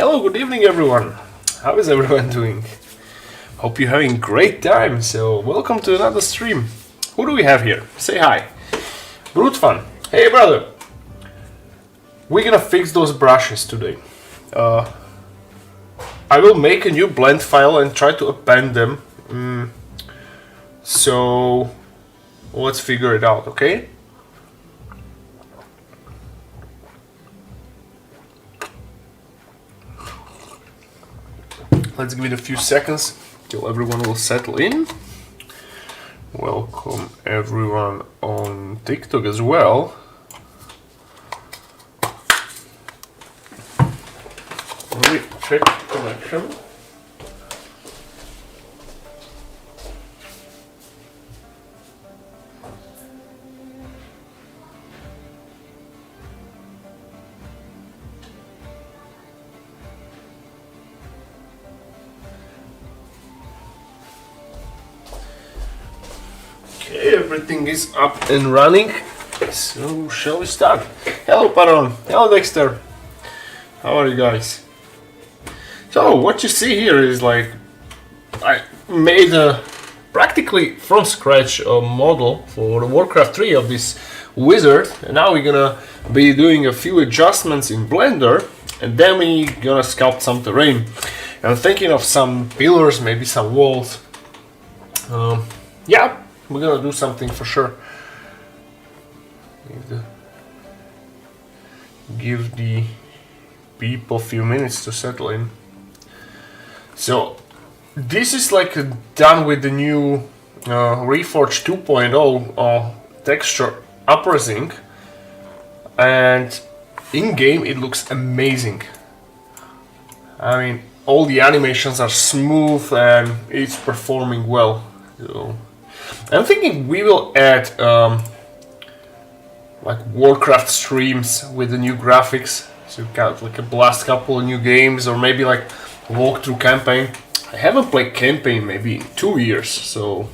Hello, good evening everyone. How is everyone doing? Hope you're having a great time, so welcome to another stream. Who do we have here? Say hi. Brute Fun. Hey brother. We're gonna fix those brushes today. I will make a new blend file and try to append them. So let's figure it out, okay? Let's give it a few seconds till everyone will settle in. Welcome everyone on TikTok as well. Let me check connection. Okay, everything is up and running. So shall we start? Hello Paron. Hello Dexter. How are you guys? So what you see here is like I made a practically from scratch a model for the Warcraft 3 of this wizard, and now we're gonna be doing a few adjustments in Blender, and then we're gonna sculpt some terrain. And I'm thinking of some pillars, maybe some walls. Yeah, we're gonna do something for sure. Give the people a few minutes to settle in. So this is like done with the new Reforge 2.0 texture uprising, and in game it looks amazing. I mean, all the animations are smooth and it's performing well. So I'm thinking we will add like Warcraft streams with the new graphics. So kind of like a blast couple of new games, or maybe like walkthrough campaign. I haven't played campaign maybe in 2 years, so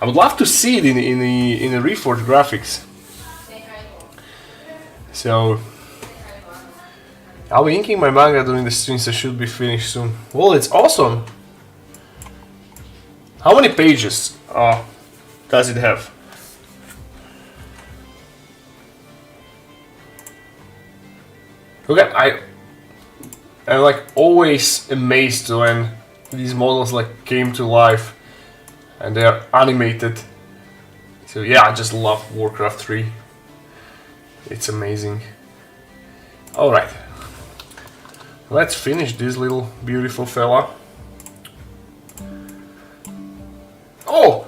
I would love to see it in the Reforged graphics. So I'll be inking my manga during the stream, so should be finished soon. Well, it's awesome. How many pages does it have? Okay, I'm like always amazed when these models like came to life and they are animated. So yeah, I just love Warcraft 3. It's amazing. Alright, let's finish this little beautiful fella. Oh!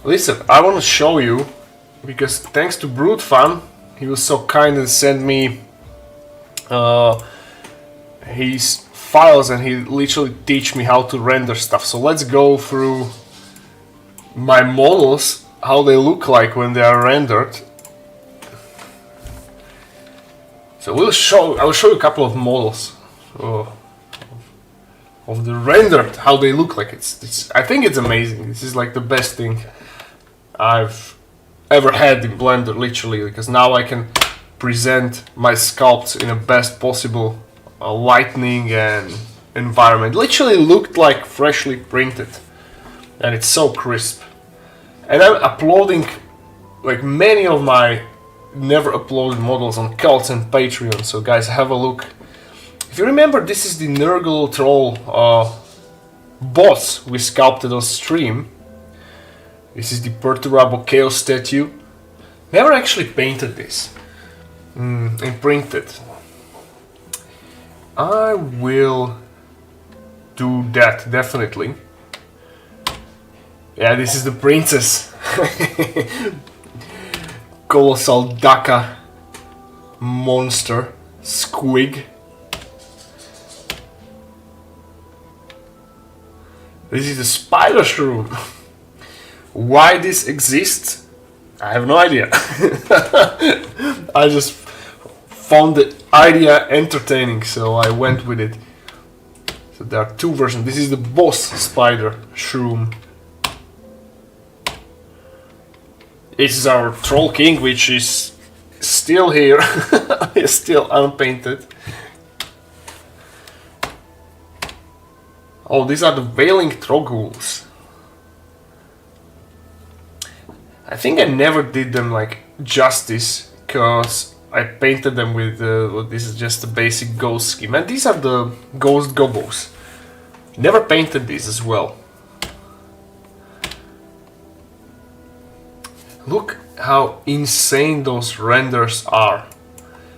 Listen, I want to show you, because thanks to Brute Fun, he was so kind and sent me his files, and he literally teach me how to render stuff. So let's go through my models, how they look like when they are rendered. So I will show you a couple of models of the rendered, how they look like. I think it's amazing. This is like the best thing I've ever had in Blender, literally, because now I can present my sculpts in the best possible lighting and environment. Literally looked like freshly printed, and it's so crisp. And I'm uploading like many of my never uploaded models on Cults and Patreon, so guys, have a look. If you remember, this is the Nurgle Troll boss we sculpted on stream. This is the Perturbable Chaos statue. Never actually painted this and printed. I will do that definitely. Yeah, this is the princess. Colossal Daka monster squig. This is the spider shroom. Why this exists, I have no idea. I just found the idea entertaining, so I went with it. So there are two versions. This is the boss spider shroom. This is our Troll King, which is still here, is still unpainted. Oh, these are the Wailing Troggles. I think I never did them like justice, because I painted them with this is just a basic ghost scheme, and these are the ghost gobos. Never painted these as well. Look how insane those renders are.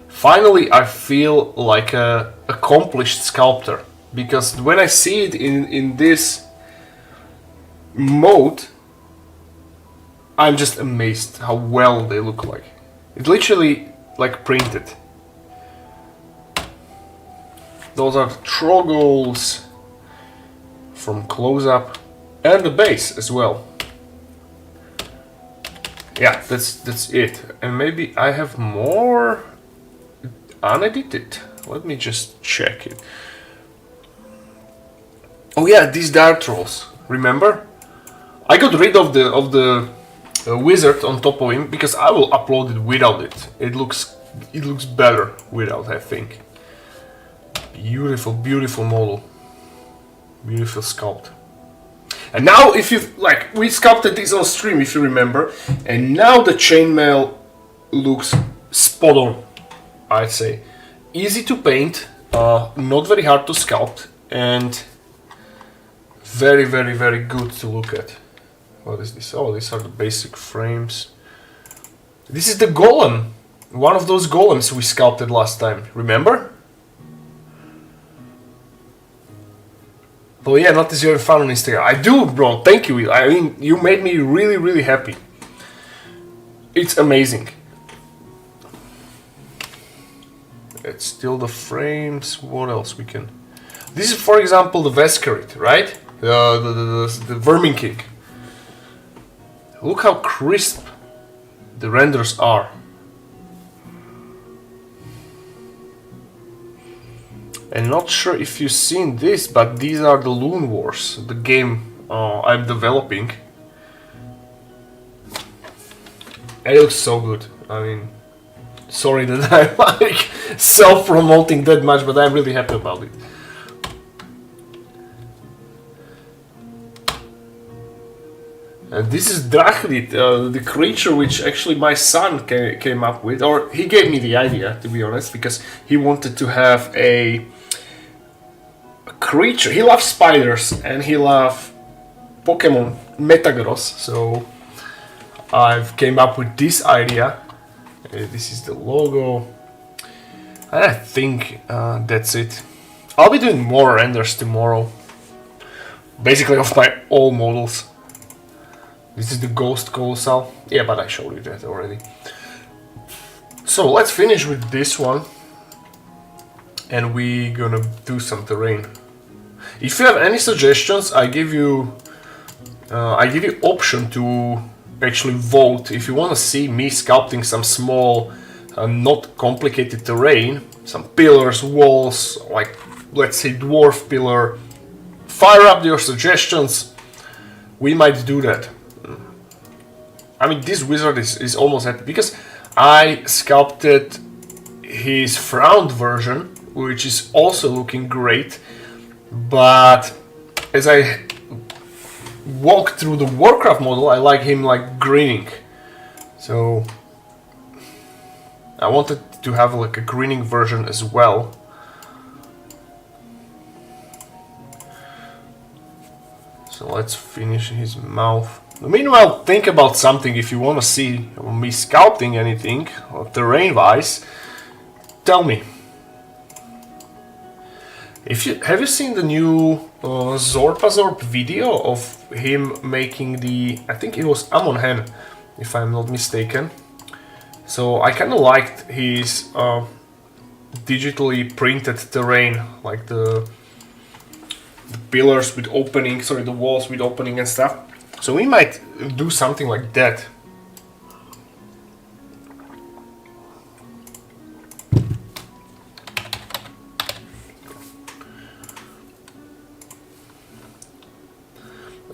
Finally, I feel like a accomplished sculptor, because when I see it in this mode, I'm just amazed how well they look like. It's literally like printed. Those are Troggles from close-up, and the base as well. Yeah, that's it. And maybe I have more unedited. Let me just check it. Oh yeah, these Dire Trolls. Remember? I got rid of the wizard on top of him because I will upload it without it. It looks better without, I think. Beautiful, beautiful model. Beautiful sculpt. And now, if you like, we sculpted this on stream, if you remember, and now the chainmail looks spot on, I'd say. Easy to paint, not very hard to sculpt, and very, very, very good to look at. What is this? Oh, these are the basic frames. This is the golem, one of those golems we sculpted last time, remember? Oh yeah, notice you're fun on Instagram. I do, bro. Thank you. I mean, you made me really, really happy. It's amazing. It's still the frames. What else we can? This is, for example, the Vescarit, right? The Vermin King. Look how crisp the renders are. And not sure if you've seen this, but these are the Loon Wars, the game I'm developing. It looks so good. I mean, sorry that I'm like self-promoting that much, but I'm really happy about it. And this is Drachlit, the creature which actually my son came up with, or he gave me the idea, to be honest, because he wanted to have a creature. He loves spiders and he loves Pokemon Metagross, so I've came up with this idea. This is the logo. I think that's it. I'll be doing more renders tomorrow, basically of my all models. This is the Ghost Colossal. Yeah, but I showed you that already. So let's finish with this one, and we're gonna do some terrain. If you have any suggestions, I give you option to actually vote if you want to see me sculpting some small, not complicated terrain, some pillars, walls, like let's say dwarf pillar. Fire up your suggestions. We might do that. I mean, this wizard is almost happy because I sculpted his frowned version, which is also looking great, but as I walk through the Warcraft model, I like him like grinning. So I wanted to have like a grinning version as well. So let's finish his mouth. Meanwhile, think about something. If you want to see me sculpting anything, terrain-wise, tell me. Have you seen the new Zorpazorp video of him making the, I think it was Amon Hen, if I'm not mistaken. So I kind of liked his digitally printed terrain, like the pillars with opening, sorry, the walls with opening and stuff. So we might do something like that.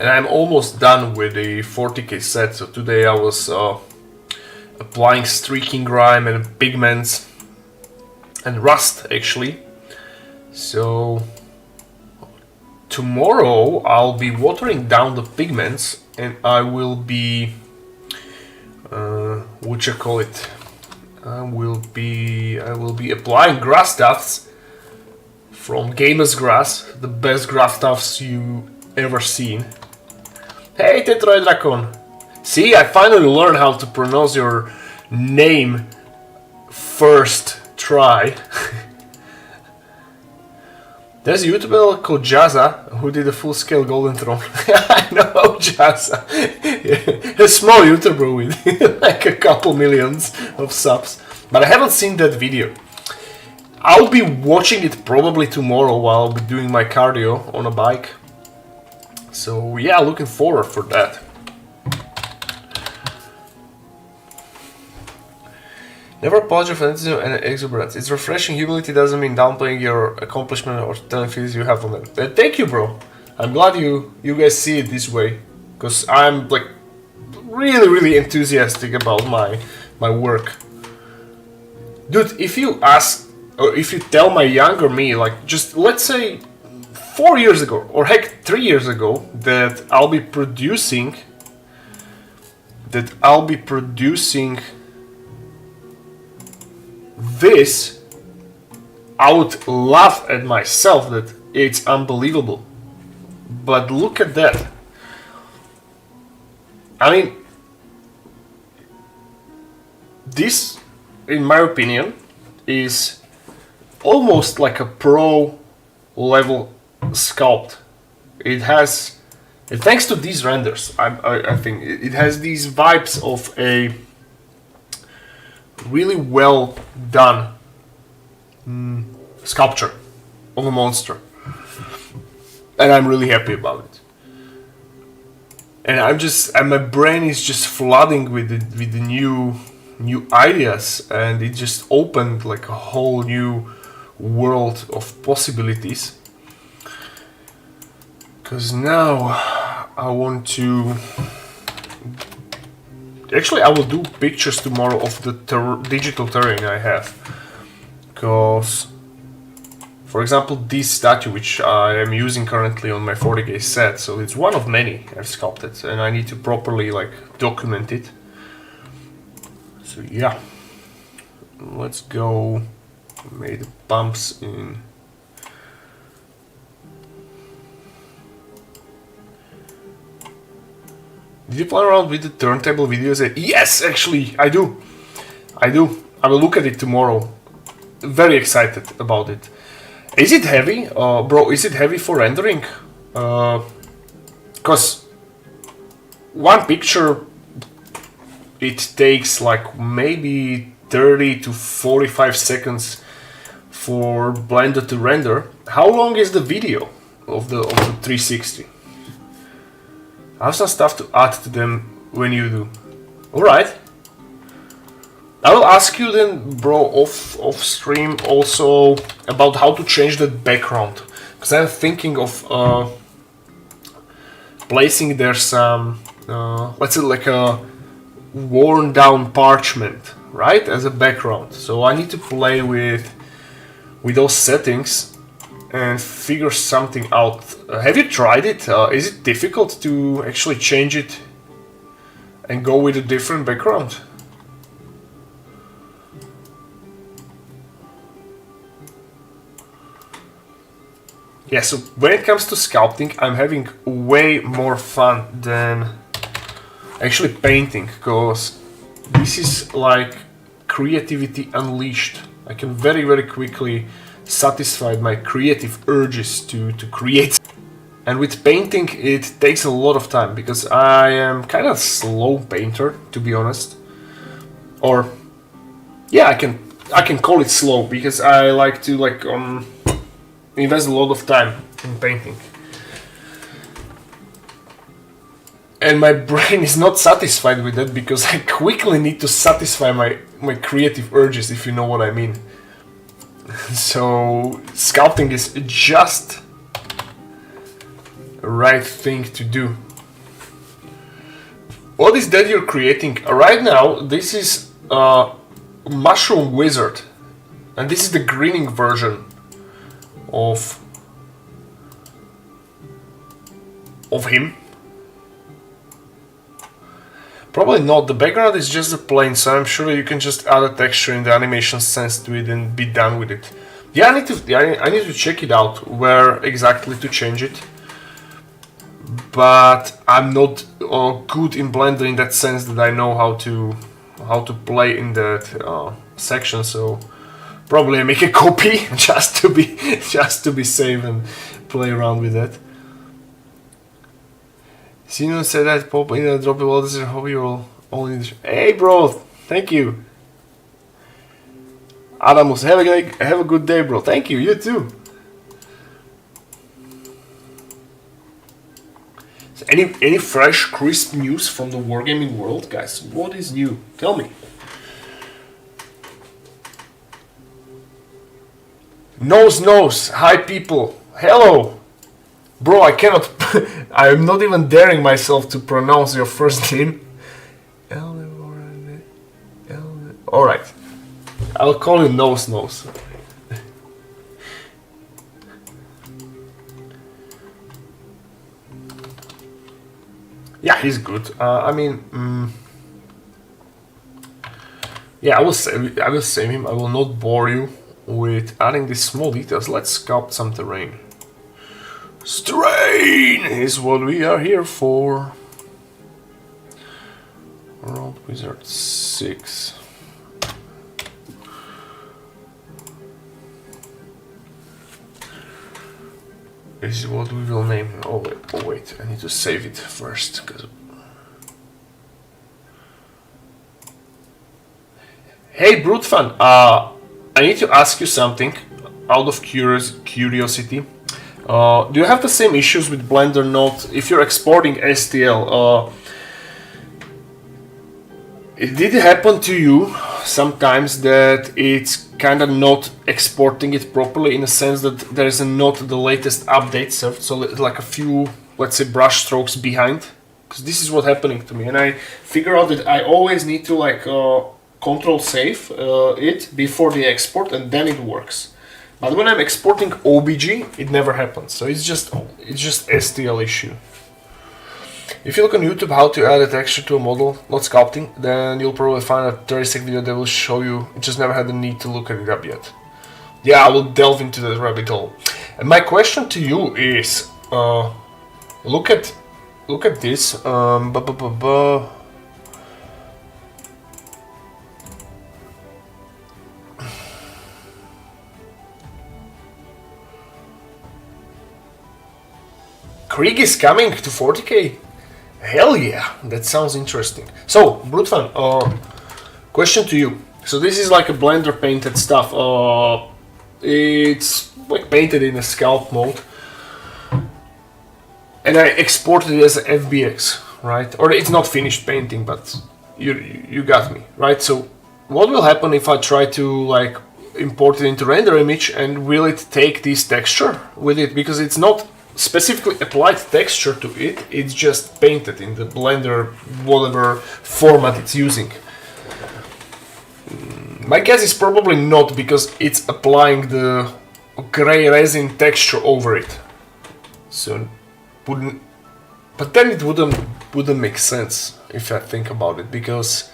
And I'm almost done with the 40k set. So today I was applying streaking grime and pigments and rust actually. So tomorrow I'll be watering down the pigments, and I will be what you call it? I will be applying grass tufts from Gamer's Grass, the best grass tufts you ever seen. Hey Tetroid Dracon! See, I finally learned how to pronounce your name first try. There's a YouTuber called Jazza who did a full-scale Golden Throne. I know Jazza. Yeah. A small YouTuber with like a couple millions of subs. But I haven't seen that video. I'll be watching it probably tomorrow while I'll be doing my cardio on a bike. So yeah, looking forward for that. Never apologize for fanaticism and exuberance. It's refreshing. Humility doesn't mean downplaying your accomplishment or telling feelings you have on them. Thank you, bro. I'm glad you guys see it this way, because I'm like really enthusiastic about my work. Dude, if you ask, or if you tell my younger me, like just let's say 4 years ago, or heck 3 years ago, that I'll be producing this, I would laugh at myself that it's unbelievable. But look at that. I mean, this, in my opinion, is almost like a pro level sculpt. It has, thanks to these renders, I think it has these vibes of a really well done sculpture of a monster, and I'm really happy about it. And my brain is just flooding with the new ideas, and it just opened like a whole new world of possibilities. Because now I want to. Actually, I will do pictures tomorrow of the digital terrain I have. Because, for example, this statue, which I am using currently on my 40k set, so it's one of many I've sculpted, and I need to properly like document it. So yeah, let's go. Made bumps in. Did you play around with the turntable videos? Yes, actually, I do. I will look at it tomorrow. Very excited about it. Is it heavy? Bro, is it heavy for rendering? Because one picture, it takes like maybe 30 to 45 seconds for Blender to render. How long is the video of the 360? I have some stuff to add to them when you do. Alright. I will ask you then, bro, off stream also about how to change the background. Because I'm thinking of placing there some, let's say like a worn down parchment, right? As a background. So I need to play with those settings and figure something out. Have you tried it? Is it difficult to actually change it and go with a different background? Yeah, so when it comes to sculpting, I'm having way more fun than actually painting, because this is like creativity unleashed. I can very quickly satisfy my creative urges to create. And with painting, it takes a lot of time, because I am kind of slow painter, to be honest. Or yeah, I can call it slow, because I like to invest a lot of time in painting. And my brain is not satisfied with that, because I quickly need to satisfy my creative urges, if you know what I mean. So sculpting is just the right thing to do. What is that you're creating? Right now, this is a mushroom wizard, and this is the greening version of of him. Probably not. The background is just a plane, so I'm sure you can just add a texture in the animation sense to it and be done with it. Yeah, I need to check it out where exactly to change it. But I'm not good in Blender in that sense that I know how to play in that section. So probably I make a copy just to be safe and play around with that. Sino said that pop in a drop the wall. This is how you will only. Hey, bro! Thank you. Adamus, have a good day, bro. Thank you. You too. So any fresh, crisp news from the wargaming world, guys? What is new? Tell me. Nose. Hi, people. Hello. Bro, I cannot. I'm not even daring myself to pronounce your first name. Alright. I'll call you Nose. Yeah, he's good. Yeah, I will save him. I will not bore you with adding these small details. Let's sculpt some terrain. Strain is what we are here for. World Wizard 6. This is what we will name. Oh wait, I need to save it first. Hey Brutefan, I need to ask you something out of curiosity. Do you have the same issues with Blender Note if you're exporting STL? Did it happen to you sometimes that it's kind of not exporting it properly, in a sense that there is not the latest update served, so like a few, let's say, brush strokes behind? Because this is what's happening to me, and I figure out that I always need to like control save it before the export, and then it works. But when I'm exporting OBG, it never happens. So it's just STL issue. If you look on YouTube how to add a texture to a model, not sculpting, then you'll probably find a 30-second video that will show you. You just never had the need to look at it up yet. Yeah, I will delve into that rabbit hole. And my question to you is, look at this. Krieg is coming to 40k? Hell yeah, that sounds interesting. So, Brutefan, question to you. So this is like a Blender painted stuff. It's like painted in a scalp mode. And I exported it as a FBX, right? Or it's not finished painting, but you got me, right? So what will happen if I try to like import it into render image, and will it take this texture with it? Because it's not specifically applied texture to it, it's just painted in the Blender whatever format it's using. My guess is probably not, because it's applying the gray resin texture over it. So but then it wouldn't make sense if I think about it, because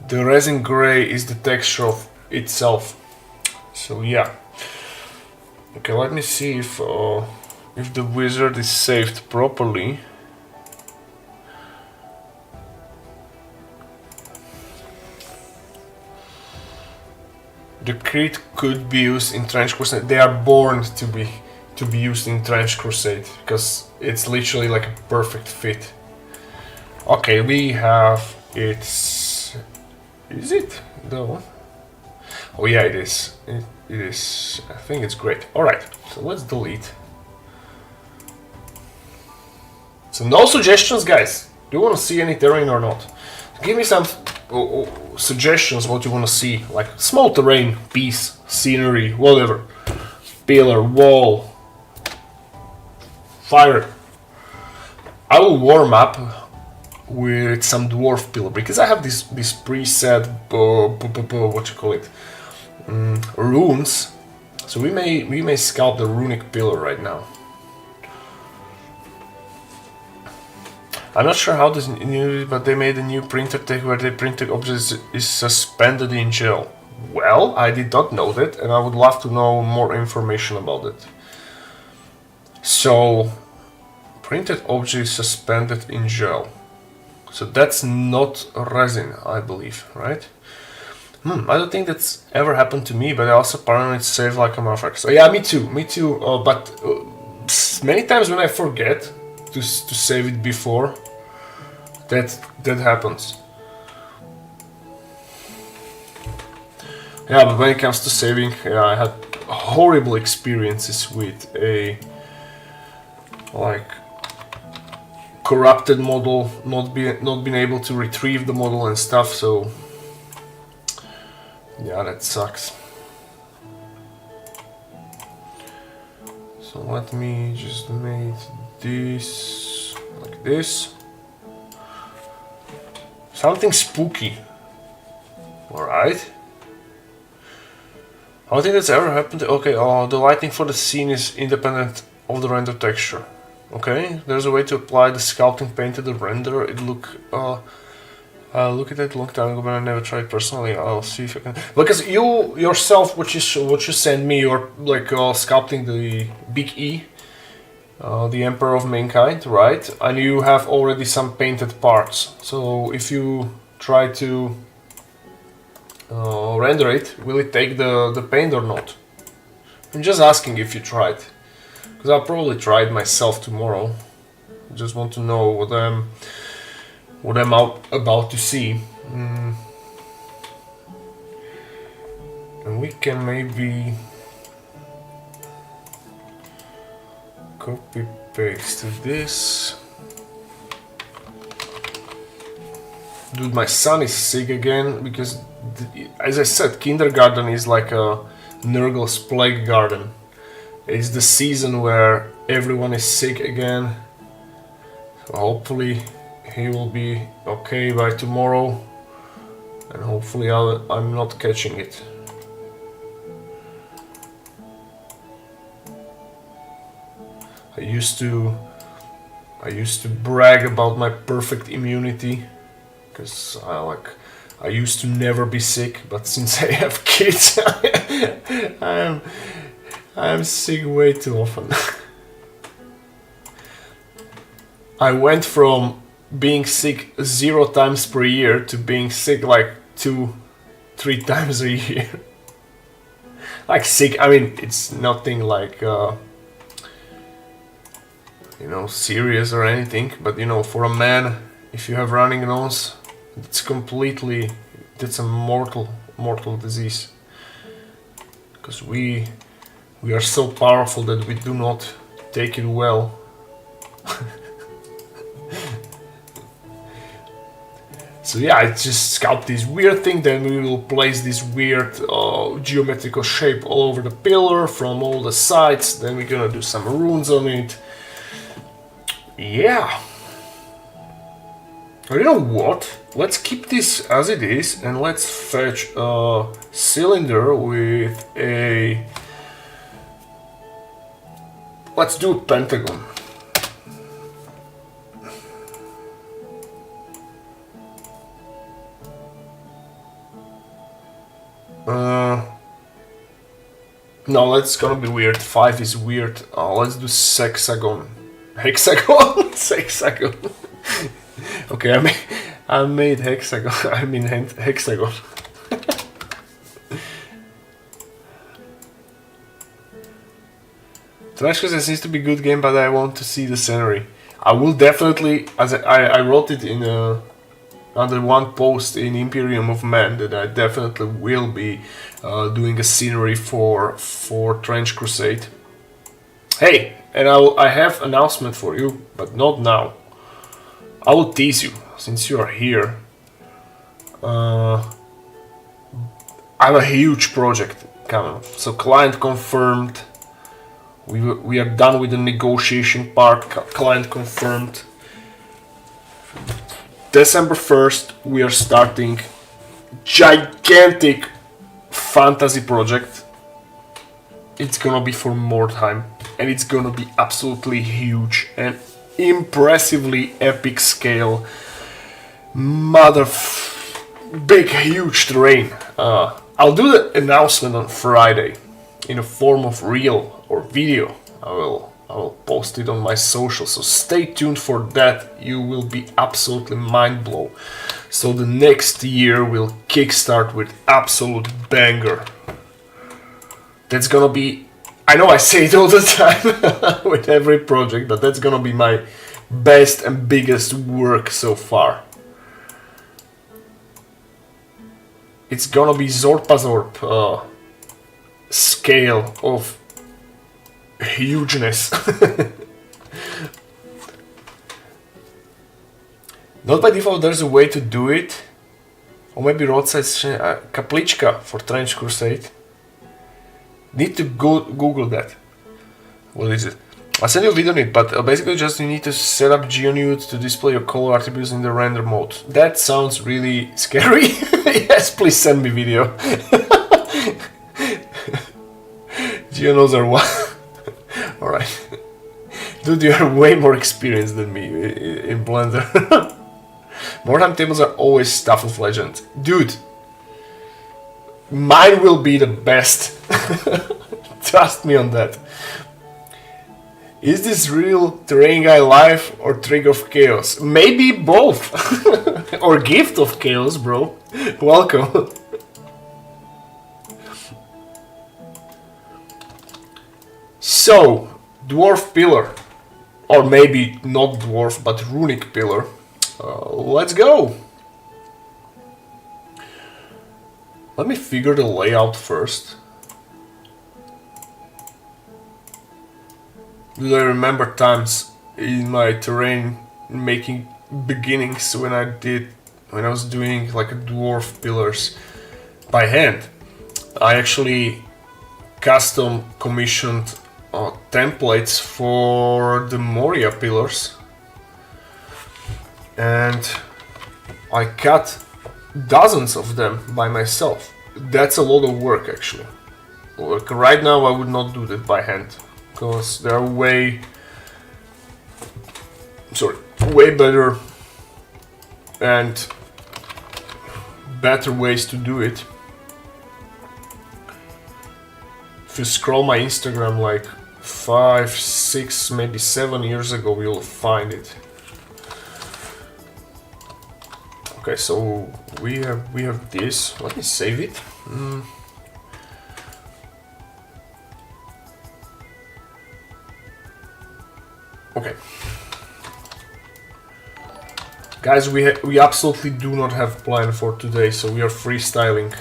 the resin gray is the texture of itself. So yeah. Okay, let me see if the wizard is saved properly. The crit could be used in Trench Crusade. They are born to be used in Trench Crusade, because it's literally like a perfect fit. Okay, we have it's. Is it though? Oh yeah, it is. It is. I think it's great. All right, so let's delete. So no suggestions, guys. Do you want to see any terrain or not? Give me some suggestions what you want to see, like small terrain, piece, scenery, whatever. Pillar, wall, fire. I will warm up with some dwarf pillar, because I have this preset what you call it, runes. So we may sculpt the runic pillar right now. I'm not sure how this new, but they made a new printer tech where the printed object is suspended in gel. Well, I did not know that, and I would love to know more information about it. So, printed object is suspended in gel. So that's not resin, I believe, right? I don't think that's ever happened to me, but I also apparently it's saved like a motherfucker. So yeah, me too. But many times when I forget to save it before, that happens. Yeah, but when it comes to saving, yeah, I had horrible experiences with a like corrupted model, not being able to retrieve the model and stuff. So yeah, that sucks. So let me just make this like this. Something spooky. Alright. I don't think that's ever happened. Okay, the lighting for the scene is independent of the render texture. Okay, there's a way to apply the sculpting paint to the render. It look at it a long time ago, but I never tried personally. I'll see if I can. Because you yourself, what you sent me, you're like sculpting the Big E, the Emperor of Mankind, right? And you have already some painted parts. So if you try to render it, will it take the paint or not? I'm just asking if you tried, because I'll probably try it myself tomorrow. I just want to know what I'm about to see. And we can maybe copy paste this. Dude, my son is sick again because, as I said, kindergarten is like a Nurgle's plague garden. It's the season where everyone is sick again. So hopefully he will be okay by tomorrow, and hopefully I'm not catching it. I used to brag about my perfect immunity, because I used to never be sick, but since I have kids, I'm sick way too often. I went from being sick 0 times per year to being sick like 2-3 times a year. Like sick, I mean, it's nothing like serious or anything, but for a man, if you have running nose, it's a mortal disease, because we are so powerful that we do not take it well. So yeah, I just sculpt this weird thing, then we will place this weird geometrical shape all over the pillar from all the sides, then we're gonna do some runes on it. Yeah. You know what? Let's keep this as it is, and let's fetch a cylinder with a... Let's do a pentagon. No, that's gonna be weird. 5 is weird. Let's do sexagon. Hexagon? Sexagon. Okay, I made hexagon. I mean hexagon. Smash Bros. Seems to be a good game, but I want to see the scenery. I will definitely, as I wrote it in under one post in Imperium of Man, that I definitely will be doing a scenery for Trench Crusade. Hey, and I have an announcement for you, but not now. I will tease you, since you are here. I have a huge project coming. So client confirmed. We are done with the negotiation part. Client confirmed. December 1st, we are starting gigantic fantasy project. It's gonna be for Mordheim, and it's gonna be absolutely huge. And impressively epic scale, big huge terrain. I'll do the announcement on Friday in a form of reel or video. I will post it on my social, so stay tuned for that. You will be absolutely mind blown. So the next year will kickstart with absolute banger. That's gonna be, I know I say it all the time with every project, but that's gonna be my best and biggest work so far. It's gonna be Zorpazorp scale of hugeness. Not by default, there's a way to do it. Or maybe roadside kaplička for Trench Crusade. Need to go Google that. What is it? I'll send you a video on it, but basically just you need to set up GeoNude to display your color attributes in the render mode. That sounds really scary. Yes, please send me video. GeoNodes are one. Alright. Dude, you are way more experienced than me in Blender. Warhammer tables are always stuff of legend. Dude, mine will be the best. Trust me on that. Is this real terrain guy life or trick of chaos? Maybe both. Or gift of chaos, bro. Welcome. So, dwarf pillar. Or maybe not dwarf, but runic pillar. Let's go. Let me figure the layout first. Do I remember times in my terrain making beginnings when I was doing like a dwarf pillars by hand. I actually custom commissioned templates for the Moria pillars, and I cut dozens of them by myself. That's a lot of work actually. Like right now I would not do that by hand, because there are way better and better ways to do it. If you scroll my Instagram like 5, 6, maybe 7 years ago, you'll find it. Okay, so we have this. Let me save it. Okay, guys, we absolutely do not have plan for today, so we are freestyling.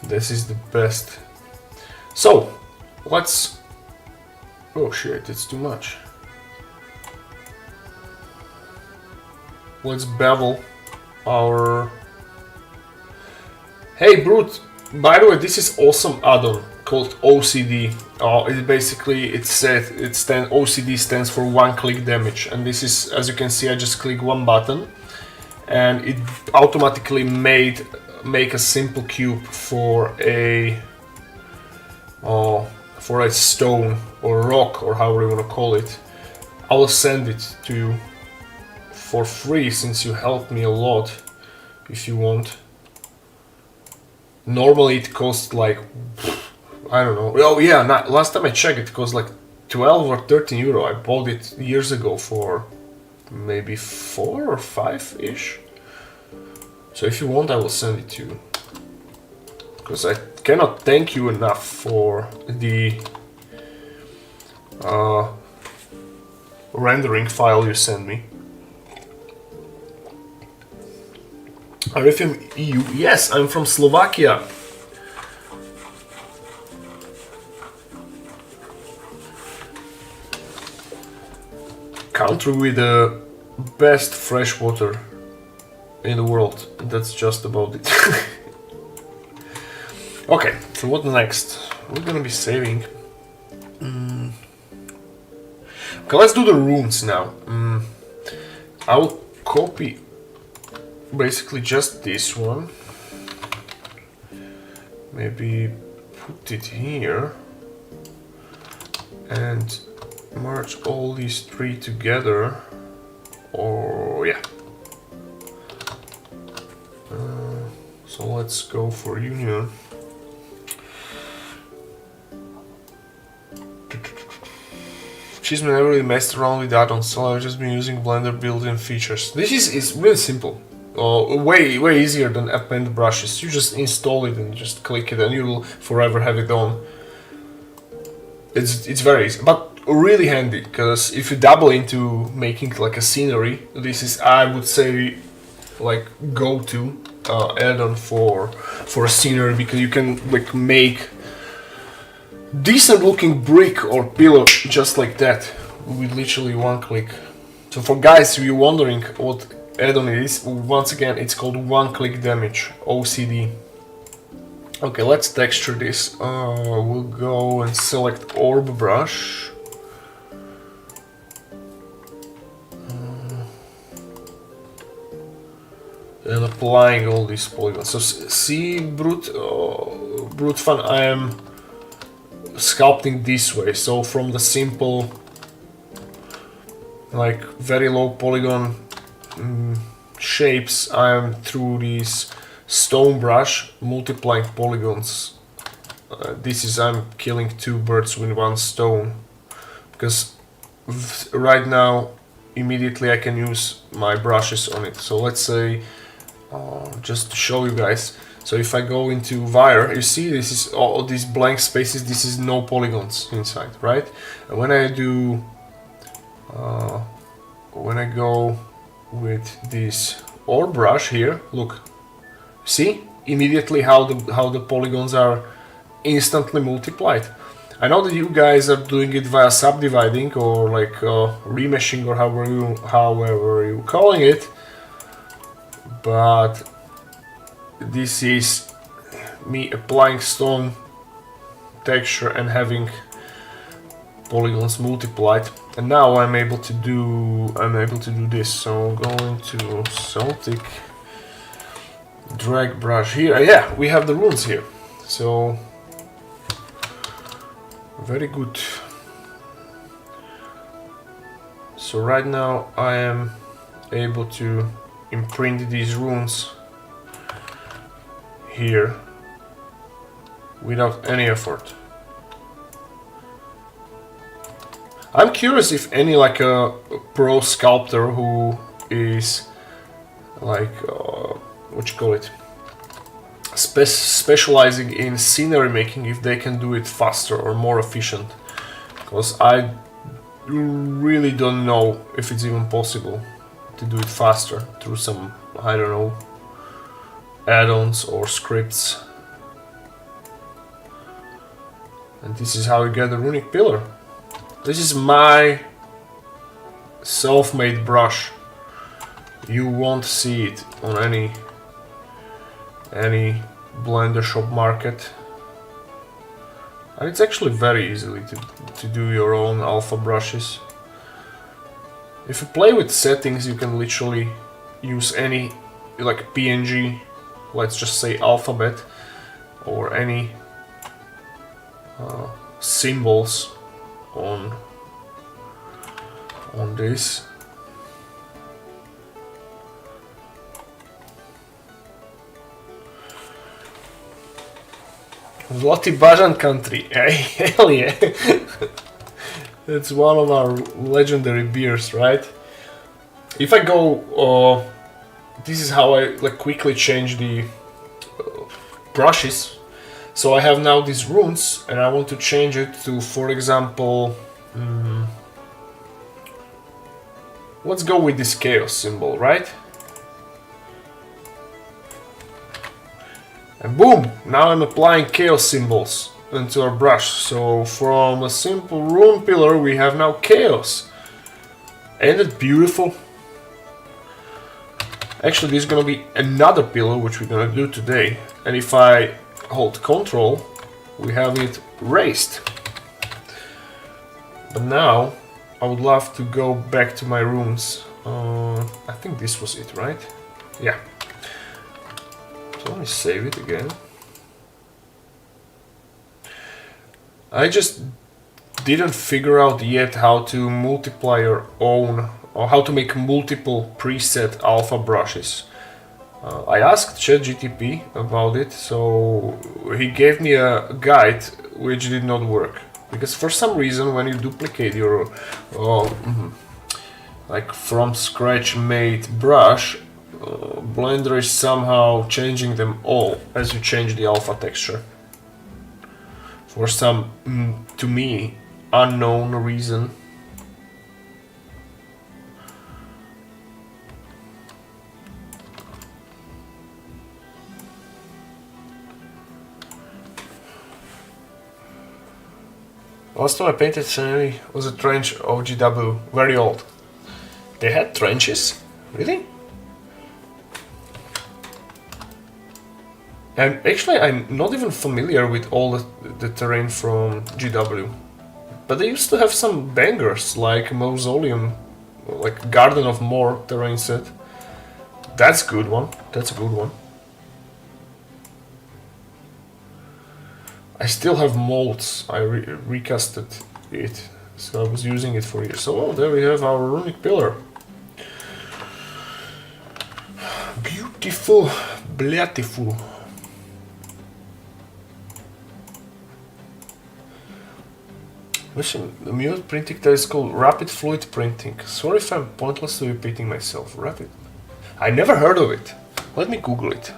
This is the best. So let's. Oh shit, it's too much. Let's bevel our. Hey Brute, by the way, this is awesome add-on called OCD. OCD stands for one click damage, and this is, as you can see, I just click one button and it automatically make a simple cube for a stone or rock, or however you want to call it. I will send it to you for free, since you helped me a lot, if you want. Normally it costs like, I don't know. Oh yeah, last time I checked it cost like 12 or 13 euro. I bought it years ago for maybe 4 or 5-ish. So if you want, I will send it to you, because I cannot thank you enough for the rendering file you sent me. Are you from EU? Yes, I'm from Slovakia. Country with the best fresh water in the world. That's just about it. Okay, so what next? We're gonna be saving. Okay, let's do the runes now. I will copy basically just this one. Maybe put it here and merge all these three together, or yeah. So let's go for union. She's never really messed around with add-ons, so I've just been using Blender built-in features. This is really simple. Way easier than append brushes. You just install it and just click it and you will forever have it on. It's very easy, but really handy, because if you dabble into making like a scenery, this is, I would say, like go-to add-on for a scenery, because you can like make decent looking brick or pillar just like that with literally one click. So for guys who are wondering what add-on it is, once again it's called one click damage, OCD. Okay, let's texture this. We'll go and select orb brush. And applying all these polygons. So see, brute fun, I am sculpting this way. So from the simple, like very low polygon shapes, I am through these stone brush multiplying polygons. This is, I'm killing two birds with one stone, because right now immediately I can use my brushes on it. So let's say, just to show you guys, so if I go into wire, you see this is all these blank spaces, this is no polygons inside, right? And when I do, when I go with this orb brush here, look, see immediately how the polygons are instantly multiplied. I know that you guys are doing it via subdividing or like remeshing or however you calling it, but this is me applying stone texture and having polygons multiplied, and now I'm able to do this. So going to Celtic, drag brush here. Yeah, we have the runes here, so very good. So right now I am able to imprint these runes here without any effort. I'm curious if any like a pro sculptor who is like what you call it, specializing in scenery making, if they can do it faster or more efficient, because I really don't know if it's even possible to do it faster through some, I don't know, add-ons or scripts. And this is how you get a runic pillar. This is my self-made brush. You won't see it on any Blender shop market. And it's actually very easily to do your own alpha brushes. If you play with settings, you can literally use any like PNG, let's just say alphabet, or any symbols on this. Zloty Bajan country, hell yeah! It's one of our legendary beers, right? If I go, this is how I like quickly change the brushes. So I have now these runes, and I want to change it to, for example, let's go with this chaos symbol, right? And boom! Now I'm applying chaos symbols into our brush. So from a simple rune pillar we have now chaos. Ain't it beautiful? Actually, this is gonna be another pillar which we're gonna do today. And if I hold Control, we have it raised. But now I would love to go back to my runes. I think this was it, right? Yeah. So let me save it again. I just didn't figure out yet how to multiply your own, or how to make multiple preset alpha brushes. I asked ChatGTP about it, so he gave me a guide which did not work. Because for some reason, when you duplicate your like from scratch made brush, Blender is somehow changing them all as you change the alpha texture. For some, to me, unknown reason. Last time I painted scenery was a trench of GW, very old. They had trenches? Really? And actually, I'm not even familiar with all the terrain from GW. But they used to have some bangers, like Mausoleum, like Garden of More terrain set. That's a good one. That's a good one. I still have molds. I recasted it, so I was using it for years. So there we have our runic pillar. Beautiful, beautiful. Listen, the new printing that is called rapid fluid printing. Sorry if I'm pointlessly repeating myself. Rapid. I never heard of it. Let me Google it.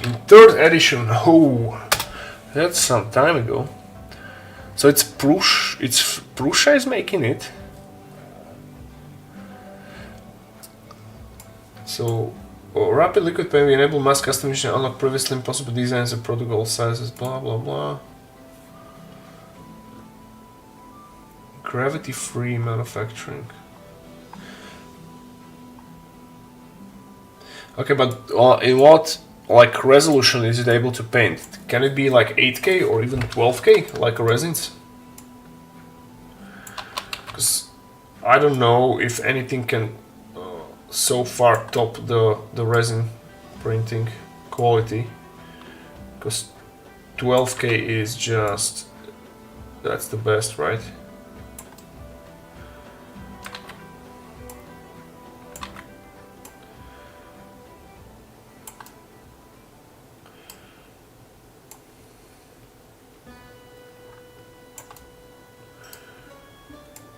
In 3rd edition, oh, that's some time ago. So it's Prussia is making it. So rapid liquid paint will enable mass customization, unlock previously impossible designs and protocol sizes, blah blah blah. Gravity-free manufacturing. Okay, but in what like resolution is it able to paint? Can it be like 8K or even 12K like a resins? Because I don't know if anything can so far top the resin printing quality. Because 12K is just, that's the best, right?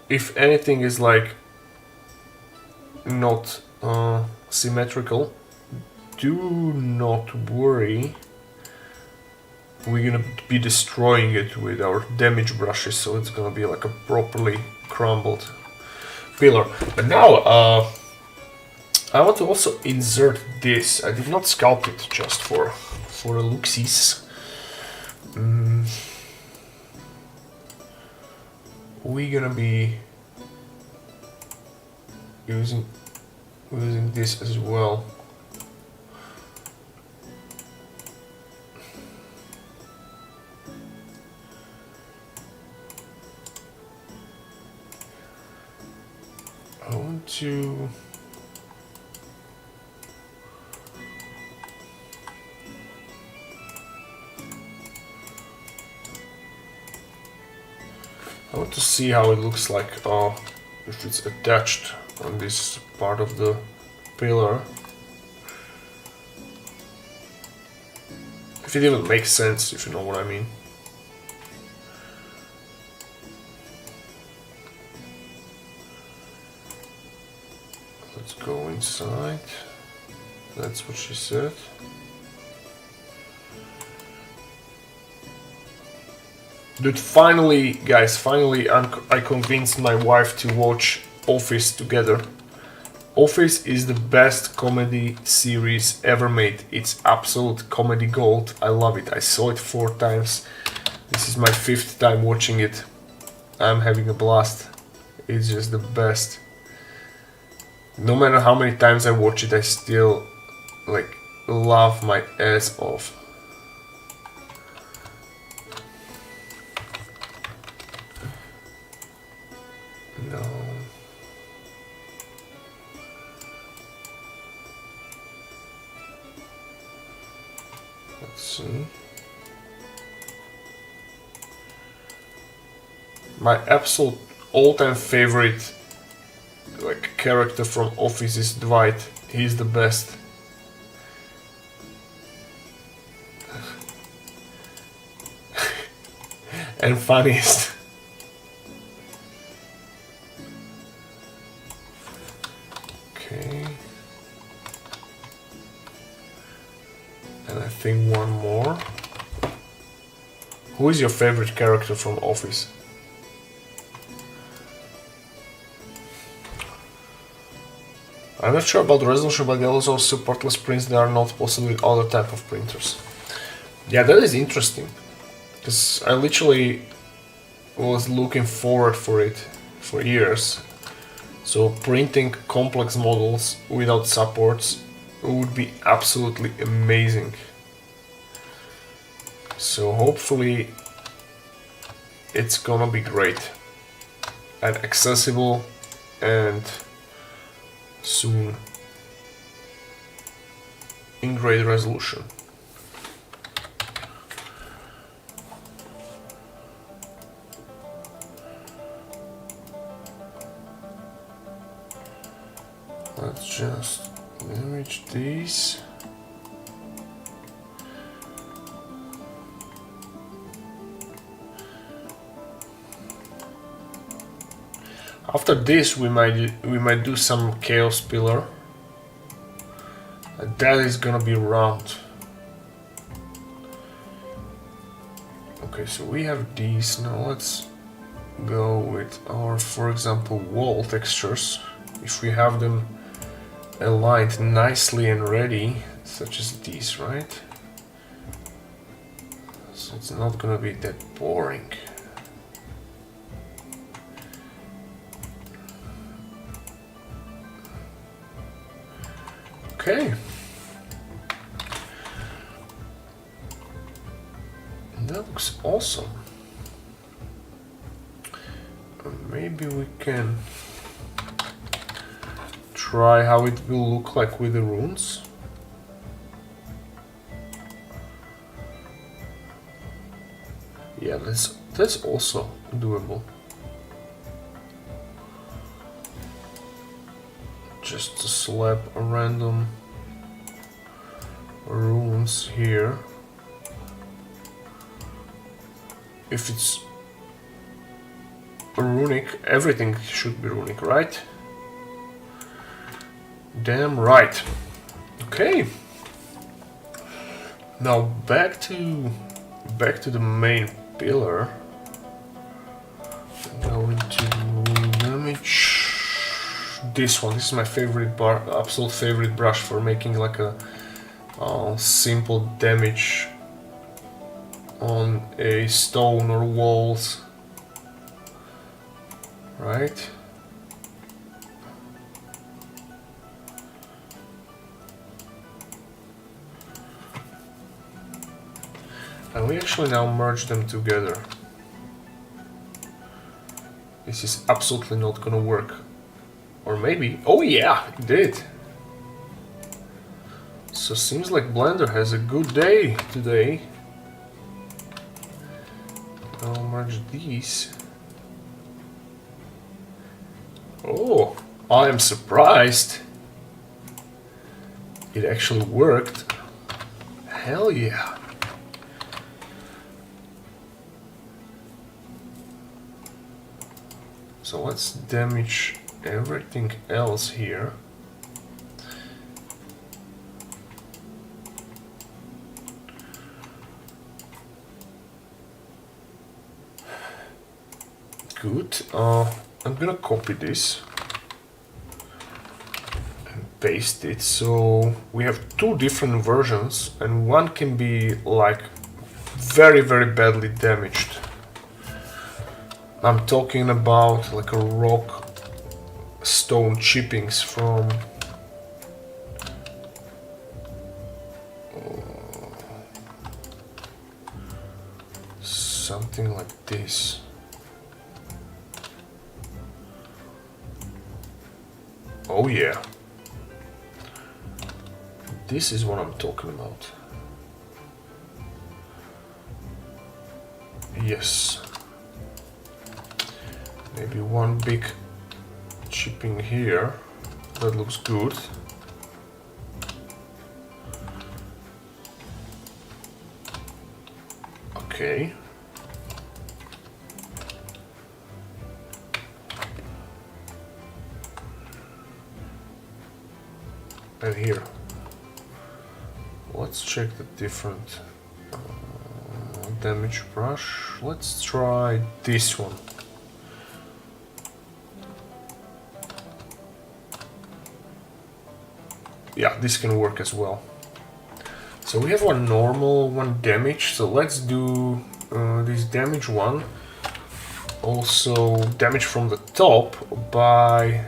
If anything is like not symmetrical, do not worry. We're gonna be destroying it with our damage brushes, so it's gonna be like a properly crumbled pillar. But now I want to also insert this. I did not sculpt it just for a looksies. We're gonna be using this as well. I want to see how it looks like if it's attached on this part of the pillar. If it even makes sense, if you know what I mean. Let's go inside. That's what she said. Dude, finally, guys, finally I convinced my wife to watch Office together. Office is the best comedy series ever made. It's absolute comedy gold. I love it. I saw it 4 times. This is my 5th time watching it. I'm having a blast. It's just the best. No matter how many times I watch it, I still like laugh my ass off. No. Let's see. My absolute all-time favorite like character from Office is Dwight. He's the best. And funniest. Okay. And I think one more. Who is your favorite character from Office? I'm not sure about the resolution, but they also supportless prints that are not possible with other type of printers. Yeah, that is interesting. Because I literally was looking forward for it for years. So printing complex models without supports would be absolutely amazing. So hopefully it's gonna be great and accessible and soon in great resolution. Let's just image these. After this, we might do some chaos pillar. And that is gonna be round. Okay, so we have these. Now let's go with our, for example, wall textures. If we have them aligned nicely and ready, such as these, right? So it's not gonna be that boring. Okay. That looks awesome. Maybe we can try how it will look like with the runes. Yeah, that's also doable. Just to slap a random runes here. If it's runic, everything should be runic, right? Damn right. Okay. Now back to the main pillar. Going to damage. This one. This is my favorite absolute favorite brush for making like a simple damage on a stone or walls. Right? And we actually now merge them together. This is absolutely not gonna work. Or maybe, oh yeah, it did. So seems like Blender has a good day today. I'll merge these. Oh, I am surprised. It actually worked. Hell yeah. So let's damage everything else here. Good. I'm gonna copy this and paste it. So we have two different versions, and one can be like very, very badly damaged. I'm talking about like a rock stone chippings from something like this. Oh yeah. This is what I'm talking about. Yes. Maybe one big chipping here. That looks good. Okay. And here. Let's check the different damage brush. Let's try this one. Yeah, this can work as well. So we have one normal, one damage. So let's do this damage one. Also damage from the top by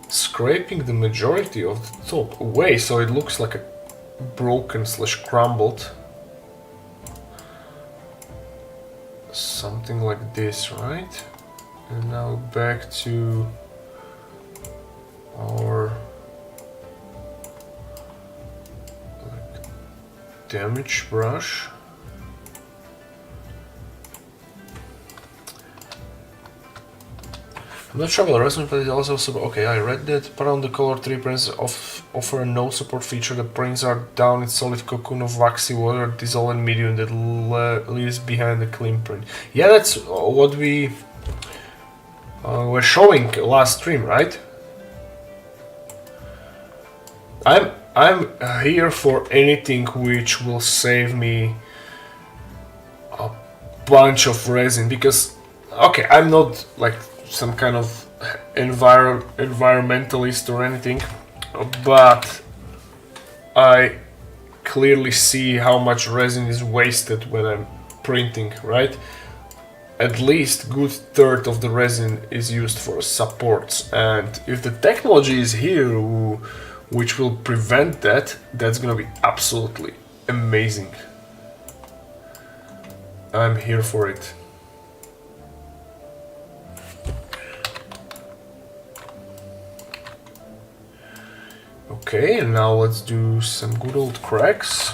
scraping the majority of the top away, so it looks like a broken slash crumbled. Something like this, right? And now back to our damage brush. I'm not sure about the rest, but it also okay. I read that part on the color 3 prints offer a no support feature. The prints are down in solid cocoon of waxy water dissolved in medium that leaves behind the clean print. Yeah, that's what we were showing last stream, right? I'm here for anything which will save me a bunch of resin, because okay, I'm not like some kind of environmentalist or anything, but I clearly see how much resin is wasted when I'm printing, right? At least good third of the resin is used for supports, and if the technology is here which will prevent that, that's gonna be absolutely amazing. I'm here for it. Okay, and now let's do some good old cracks.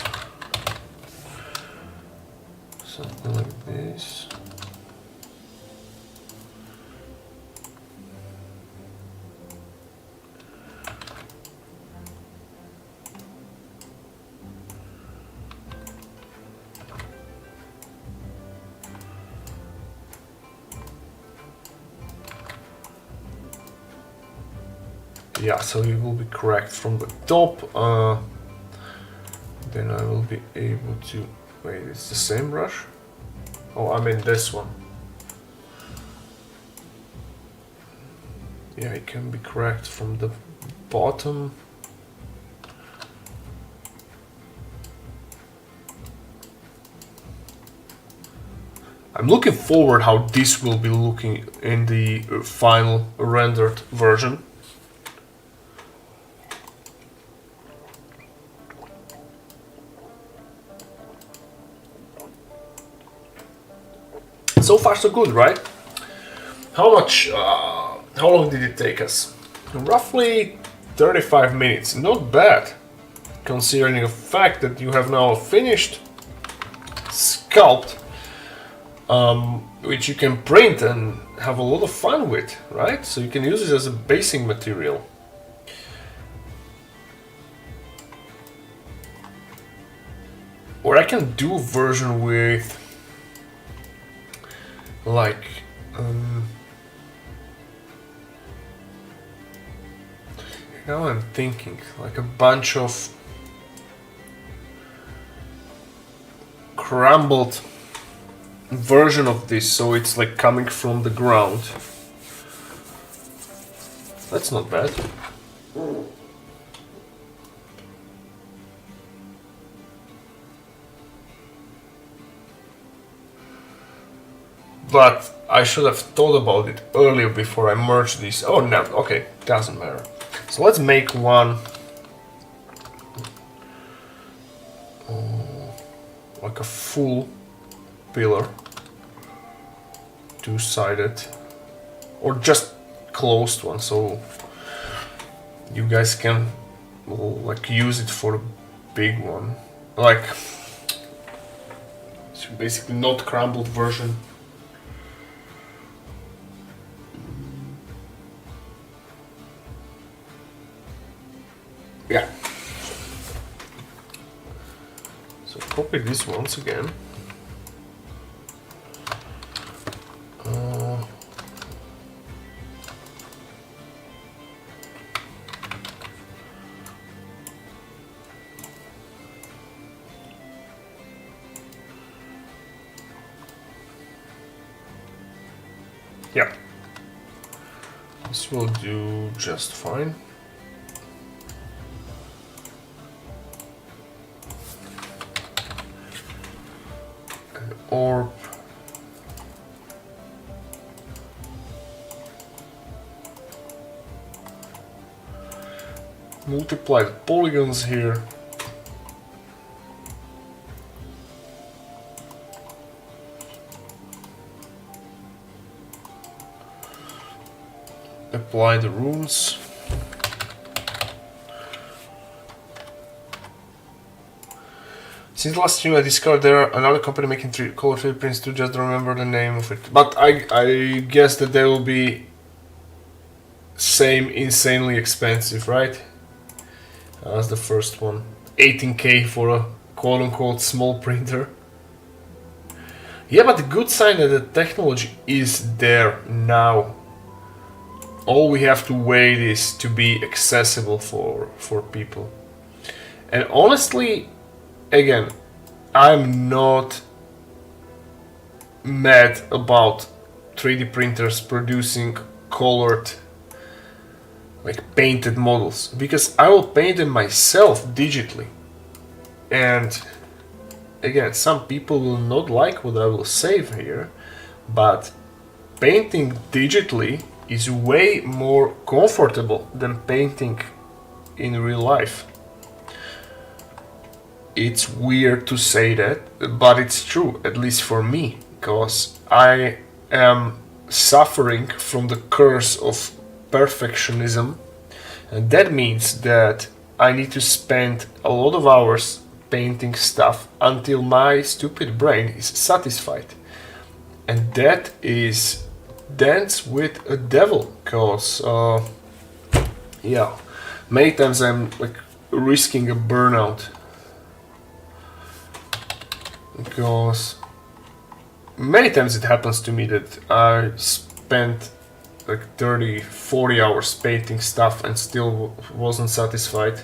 Something like this. Yeah, so it will be cracked from the top. Then I will be able to... Wait, it's the same brush? Oh, I mean this one. Yeah, it can be cracked from the bottom. I'm looking forward how this will be looking in the final rendered version. So far so good, right? How long did it take us? Roughly 35 minutes, not bad, considering the fact that you have now a finished sculpt, which you can print and have a lot of fun with, right? So you can use it as a basing material. Or I can do a version with like now I'm thinking like a bunch of crumbled version of this, so it's like coming from the ground. That's not bad. But I should have thought about it earlier before I merged these. Oh no, okay, doesn't matter. So let's make one like a full pillar, two-sided, or just closed one, so you guys can like use it for a big one. Like, It's basically not crumbled version. Yeah. So copy this once again. Yeah, this will do just fine. An orb. Multiply the polygons here. Apply the runes. Since last stream I discovered there are another company making color 3D prints too, just don't remember the name of it. But I guess that they will be same insanely expensive, right? As the first one. 18K for a quote-unquote small printer. Yeah, but the good sign that the technology is there now. All we have to wait is to be accessible for people. And honestly, again, I'm not mad about 3D printers producing colored, like painted models, because I will paint them myself digitally. And again, some people will not like what I will save here, but painting digitally is way more comfortable than painting in real life. It's weird to say that, but it's true, at least for me, because I am suffering from the curse of perfectionism, and that means that I need to spend a lot of hours painting stuff until my stupid brain is satisfied. And that is dance with a devil, because yeah, many times I'm like risking a burnout, because many times it happens to me that I spent like 30-40 hours painting stuff and still wasn't satisfied.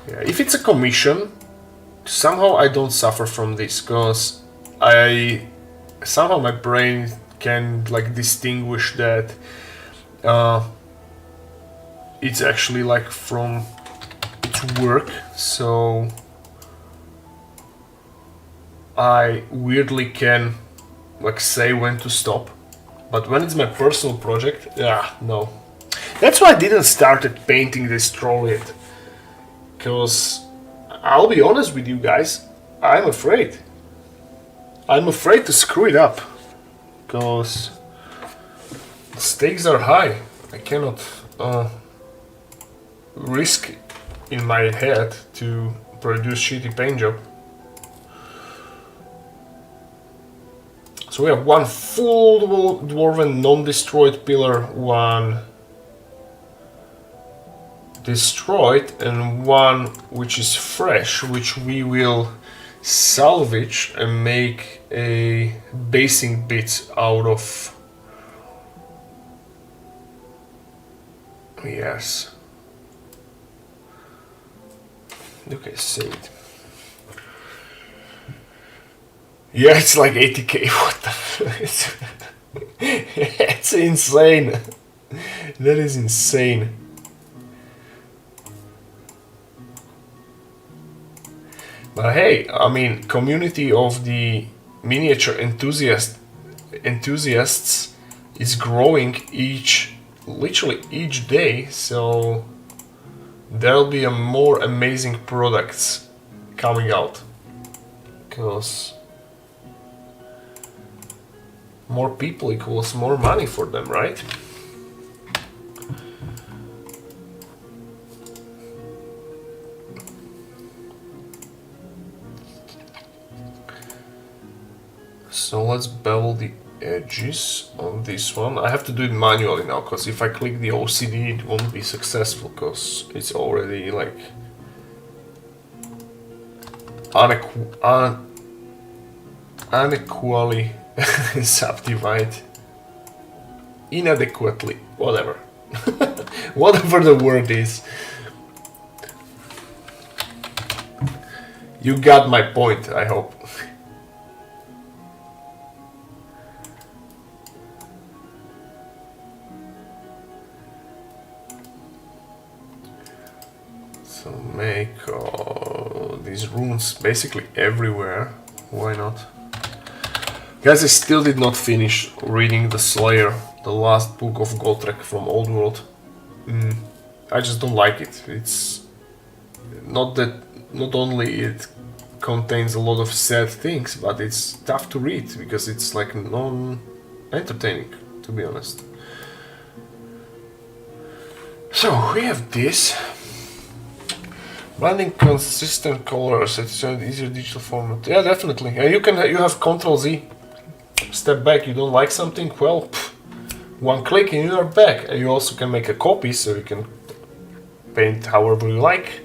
Yeah, if it's a commission, somehow I don't suffer from this, because somehow my brain can like distinguish that it's actually like from its work, so I weirdly can like say when to stop. But when it's my personal project, yeah, no. That's why I didn't start painting this troll yet, because I'll be honest with you guys, I'm afraid. I'm afraid to screw it up, because stakes are high. I cannot risk in my head to produce shitty paint job. So we have one full dwarven non-destroyed pillar, one destroyed, and one which is fresh, which we will salvage and make a basing bit out of. Yes. Okay, save it. Yeah, it's like 80k. What the fuck? It's insane. That is insane. But hey, I mean, community of the miniature enthusiasts is growing literally each day, so there'll be more amazing products coming out, because more people equals more money for them, right? So let's bevel the edges on this one. I have to do it manually now, because if I click the OCD it won't be successful, because it's already like unequally subdivided, inadequately, whatever. Whatever the word is. You got my point, I hope. So make these runes basically everywhere. Why not? Guys, I still did not finish reading the Slayer, the last book of Gotrek from Old World. I just don't like it. It's not that, not only it contains a lot of sad things, but it's tough to read because it's like non-entertaining, to be honest. So we have this. Blending consistent colors, it's an easier digital format. Yeah, definitely. You have Ctrl Z. Step back, you don't like something, well, one click and you are back. And you also can make a copy, so you can paint however you like.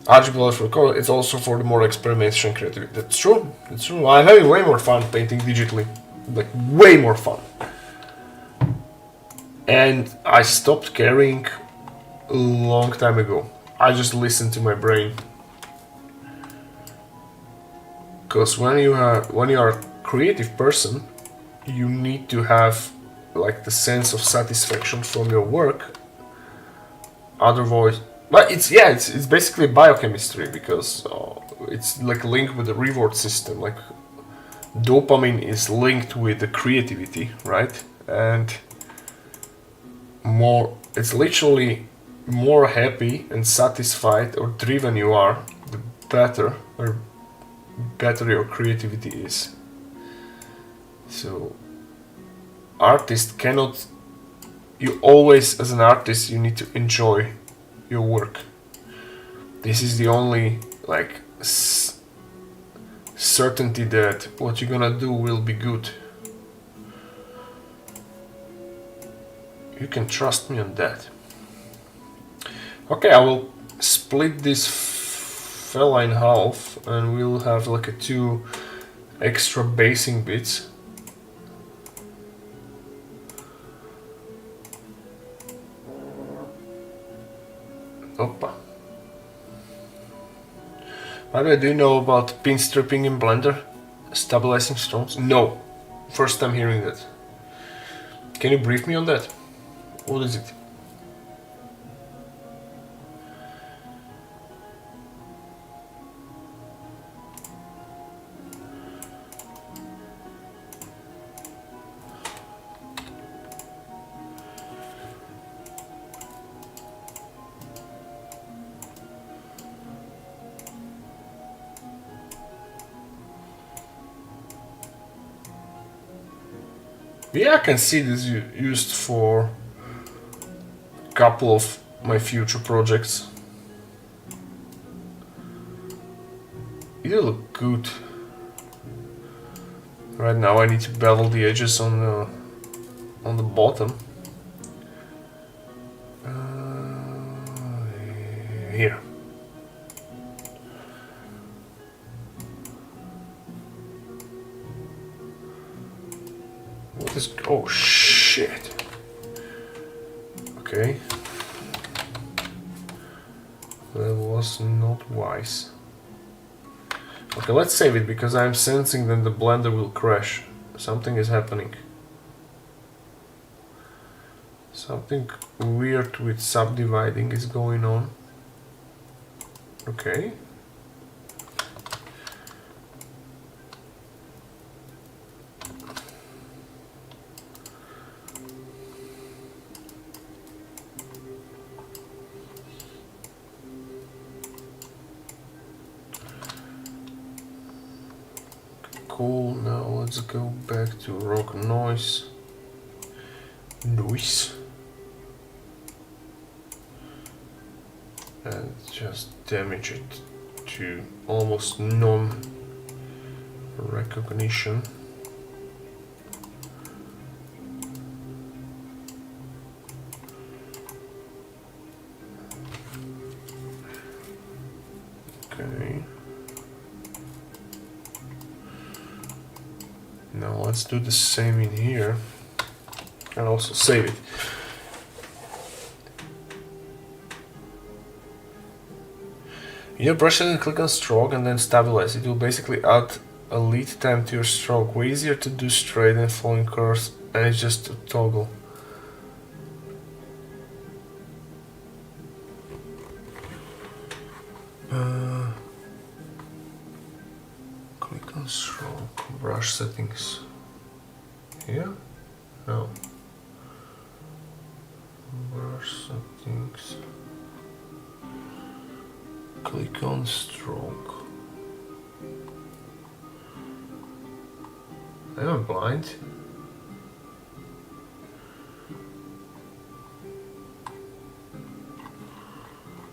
RGB for color, it's also for the more experimentation and creativity. That's true, that's true. I'm having way more fun painting digitally. Like, way more fun. And I stopped caring a long time ago. I just listened to my brain. Because when you are a creative person, you need to have like the sense of satisfaction from your work. Otherwise, but it's basically biochemistry, because it's like linked with the reward system. Like dopamine is linked with the creativity, right? And it's literally more happy and satisfied or driven you are, the better your creativity is. So artist cannot, you always, as an artist, you need to enjoy your work. This is the only like certainty that what you're gonna do will be good. You can trust me on that. Okay, I will split this fella in half and we'll have like a 2 extra basing bits. Opa. By the way, do you know about pin stripping in Blender? Stabilizing stones? No. First time hearing that. Can you brief me on that? What is it? Yeah, I can see this used for a couple of my future projects. You look good. Right now I need to bevel the edges on the bottom. Here. What is? Oh shit. Okay. That was not wise. Okay, let's save it, because I'm sensing that the Blender will crash. Something is happening. Something weird with subdividing is going on. Okay. Cool, now let's go back to rock noise. And just damage it to almost recognition. Okay. Now let's do the same in here and also save it. In your brush setting, click on stroke and then stabilize. It will basically add a lead time to your stroke. Way easier to do straight and flowing curves, and it's just a toggle. Click on stroke, brush settings. Here? No. Brush settings. Click on stroke. Am I blind?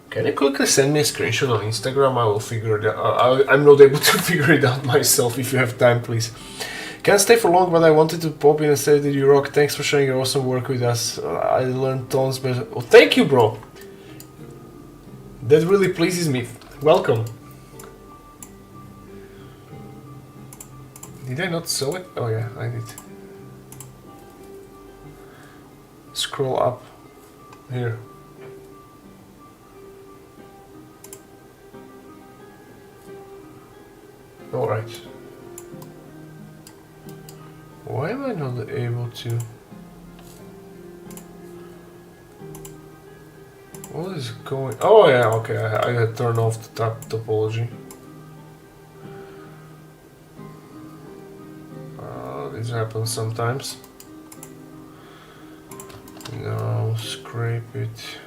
Can you quickly send me a screenshot on Instagram? I will figure it out. I'm not able to figure it out myself. If you have time, please. Can't stay for long, but I wanted to pop in and say that you rock. Thanks for sharing your awesome work with us. I learned tons, but oh, thank you, bro. That really pleases me. Welcome. Did I not sell it? Oh yeah, I did. Scroll up here. Alright. Why am I not able to? What is going? Oh yeah, okay. I had turned off the topology. This happens sometimes. Now scrape it.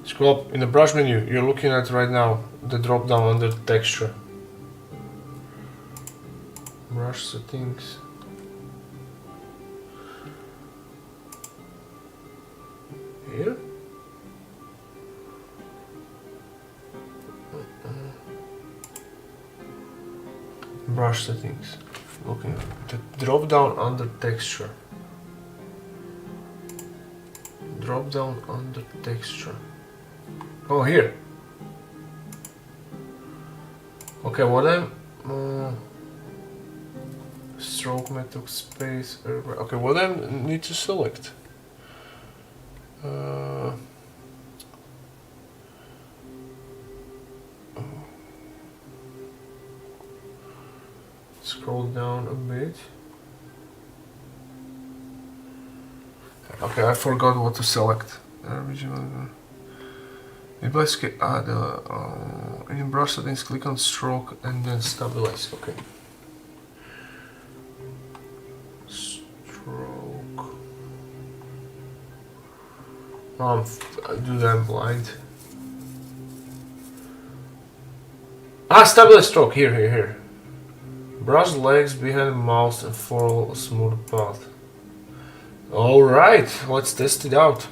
Scroll up in the brush menu. You're looking at right now the drop down under texture. Brush settings. Here. Brush settings. Looking at the drop down under texture. Drop down under texture. Oh, here. Okay, what I'm stroke method space. Okay, what I need to select. Scroll down a bit. Okay, I forgot what to select. Basically add in brush settings, click on stroke and then stabilize. Okay. Stroke. I do that blind. Stabilize stroke. Here. Brush legs behind mouse and follow a smooth path. Alright, let's test it out.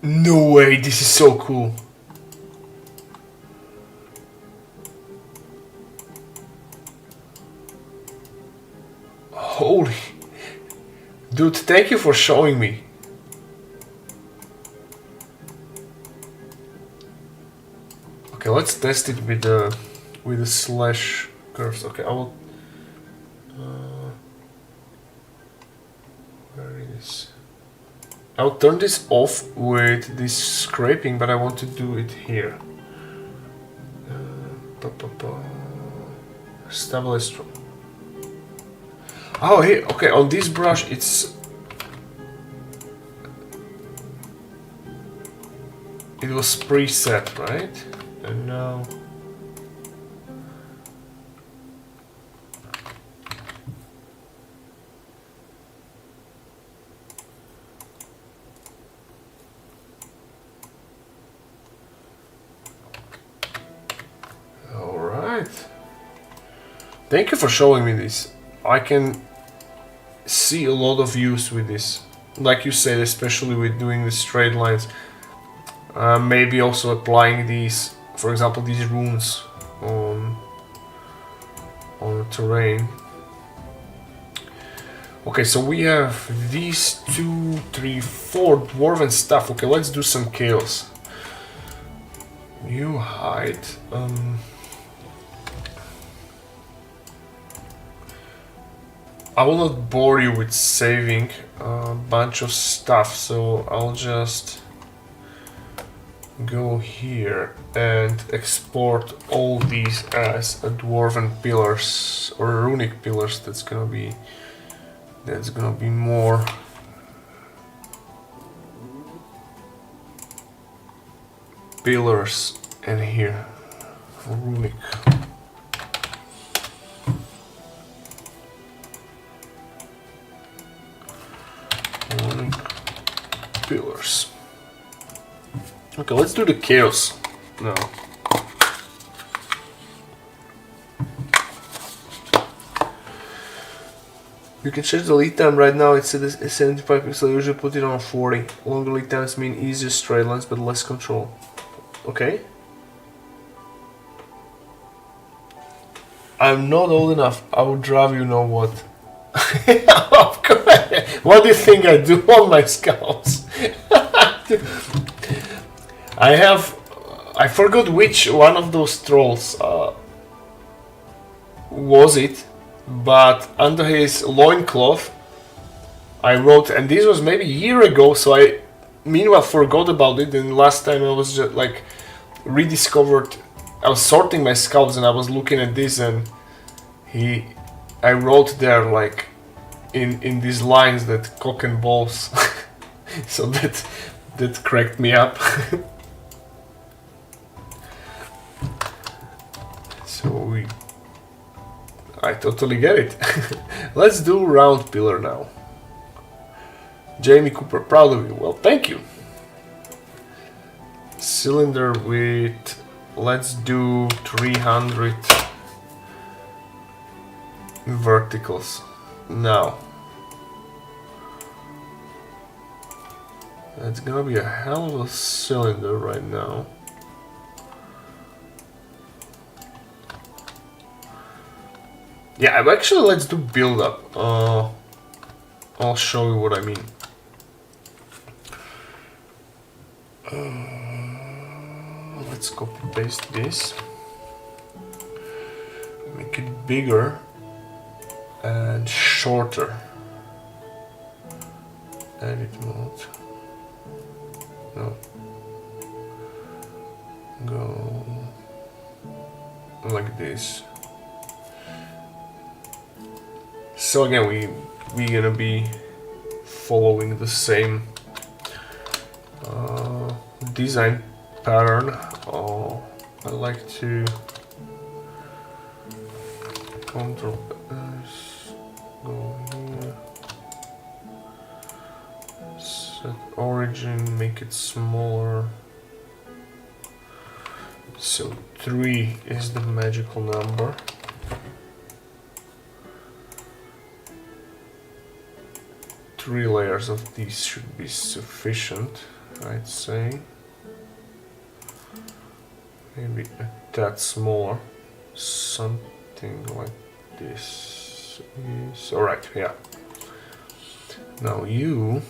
No way, this is so cool. Holy. Dude, thank you for showing me. Okay, let's test it with the slash curves. Okay, I will. Where is? I'll turn this off with this scraping, but I want to do it here. Stabilize stroke. Oh, here. Okay, on this brush, it was preset, right? And now. Thank you for showing me this. I can see a lot of use with this. Like you said, especially with doing the straight lines. Maybe also applying these, for example, these runes on the terrain. Okay, so we have these 2, 3, 4 dwarven stuff. Okay, let's do some chaos. You hide. I will not bore you with saving a bunch of stuff, so I'll just go here and export all these as a dwarven pillars or runic pillars. That's gonna be more. Pillars in here, runic. Runic pillars. Okay, let's do the chaos now. You can change the lead time right now. It's at 75 pixels. I usually put it on 40. Longer lead times mean easier straight lines but less control. Okay. I'm not old enough. I would rather you know what. Of course. What do you think I do on my scouts? I forgot which one of those trolls was it, but under his loincloth I wrote, and this was maybe a year ago, so I meanwhile forgot about it, and last time I was just like rediscovered. I was sorting my scouts and I was looking at this, and I wrote there like in these lines that cock and balls. So that cracked me up. So I totally get it. Let's do round pillar now. Jamie Cooper, proud of you. Well, thank you. Cylinder with, let's do 300 verticals now. That's gonna be a hell of a cylinder right now. Yeah, actually let's do build up. I'll show you what I mean. Let's copy paste this. Make it bigger and shorter. Edit mode. No. Go like this. So again, we're gonna be following the same design pattern. I like to Ctrl S, go here, set origin, make it smaller. So 3 is the magical number. Three layers of these should be sufficient, I'd say. Maybe a tad smaller, something like this is alright. Yeah. Now you're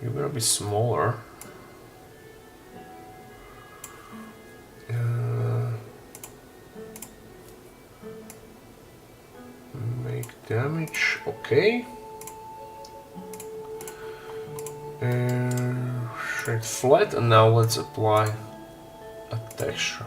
gonna be smaller. Make damage, okay. Shade flat, and now let's apply a texture.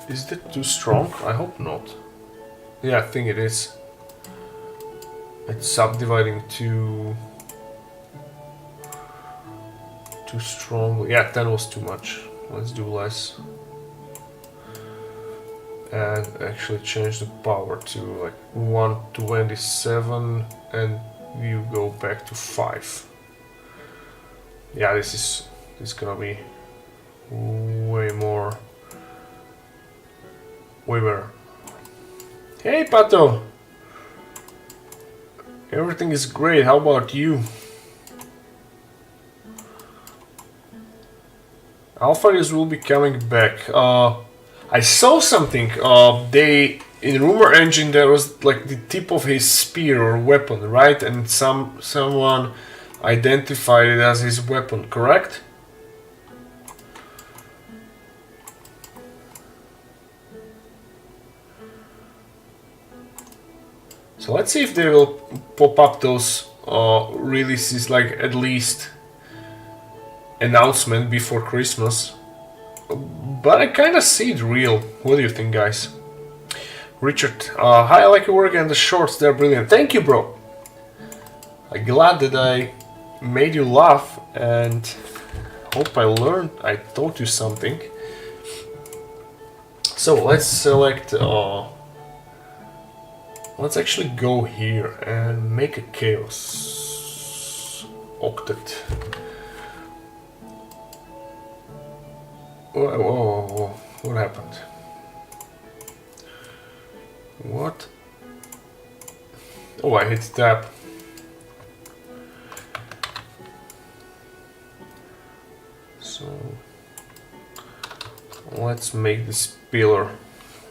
Is that too strong? I hope not. Yeah, I think it is. It's subdividing too strongly. Yeah, 10 was too much. Let's do less. And actually change the power to like 127 and view go back to 5. Yeah, this is gonna be way better. Hey Pato! Everything is great, how about you? Alpharius will be coming back. I saw something. They in rumor engine there was like the tip of his spear or weapon, right? And someone identified it as his weapon, correct? So let's see if they will pop up those releases, like at least announcement before Christmas. But I kind of see it real. What do you think, guys? Richard, hi, I like your work and the shorts, they're brilliant. Thank you, bro. I'm glad that I made you laugh and hope I taught you something. So let's select, let's actually go here and make a chaos octet. Whoa, what happened? What? Oh, I hit tab. So let's make this pillar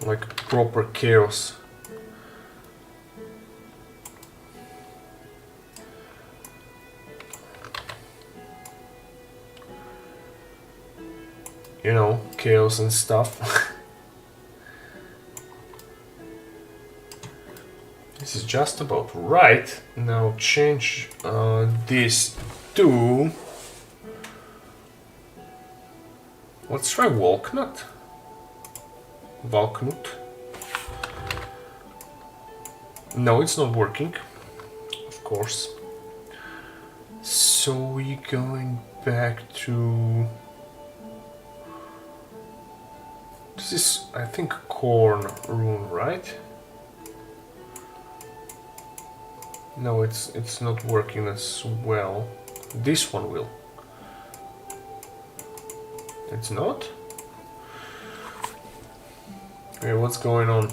like proper chaos. You know, chaos and stuff. This is just about right. Now change this to... Let's try walnut. Walnut. No, it's not working. Of course. So we're going back to... This is, I think, corn rune, right? No, it's not working as well. This one will. It's not? Okay, what's going on?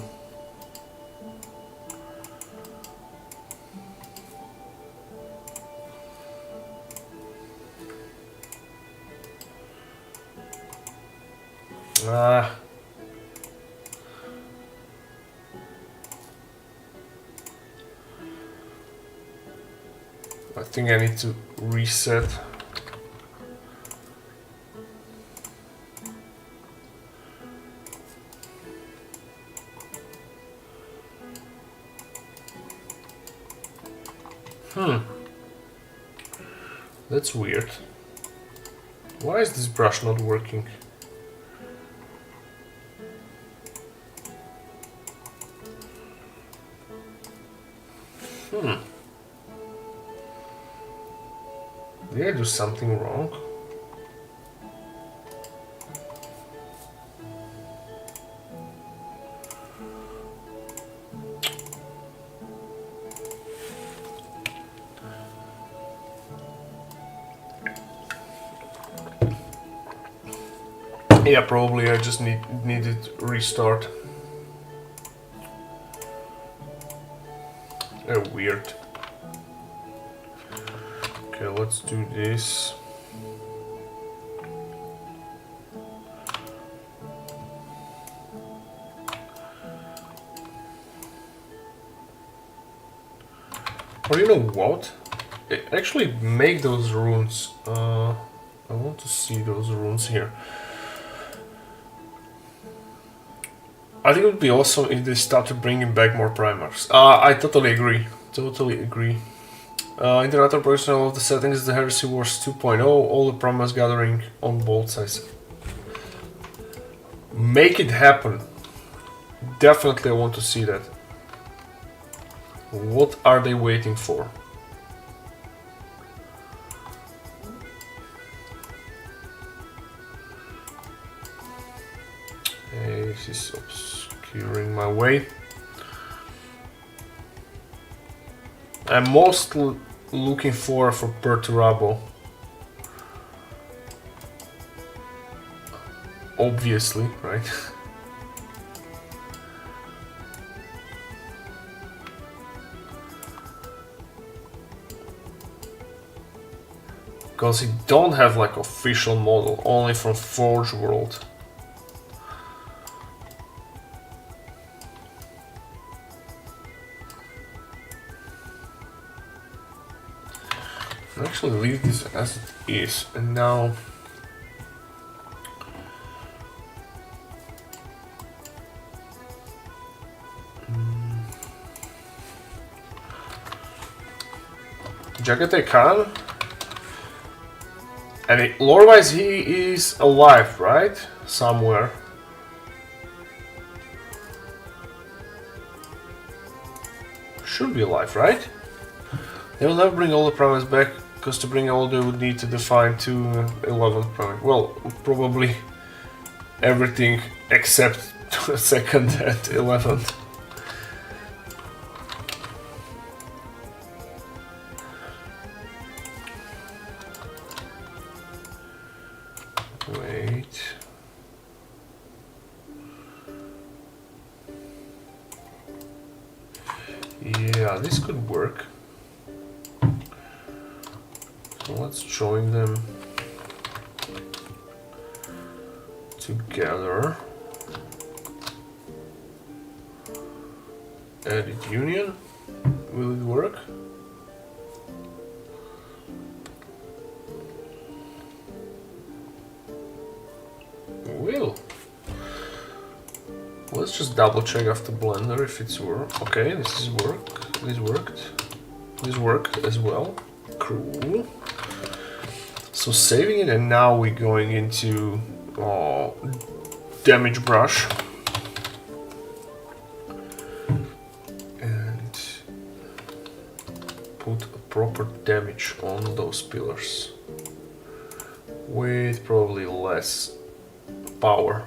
I think I need to reset. That's weird. Why is this brush not working? Did I do something wrong? Yeah, probably I just needed restart. Weird. Okay, let's do this. Or you know what? Actually make those runes. I want to see those runes here. I think it would be awesome if they started bringing back more primers. I totally agree. Totally agree. Interactor professional of the settings is the Heresy Wars 2.0. All the primers gathering on both sides. Make it happen. Definitely I want to see that. What are they waiting for? Hey, this is obscuring my way. I'm mostly looking for Perturabo. Obviously, right? Because he don't have like official model, only from Forge World. I'll actually leave this as it is, and now Jagate Khan, and lore-wise he is alive, right? Somewhere. Should be alive, right? They will never bring all the primates back, because to bring all they would need to define 211 primates. Well, probably everything except second and 11th. Wait. Yeah, this could work. So let's join them together. Edit union. Will it work? Will. Let's just double check after Blender if it's work. Okay, this is work. This worked. This worked as well. Cool. So saving it, and now we're going into damage brush. And put a proper damage on those pillars. With probably less power.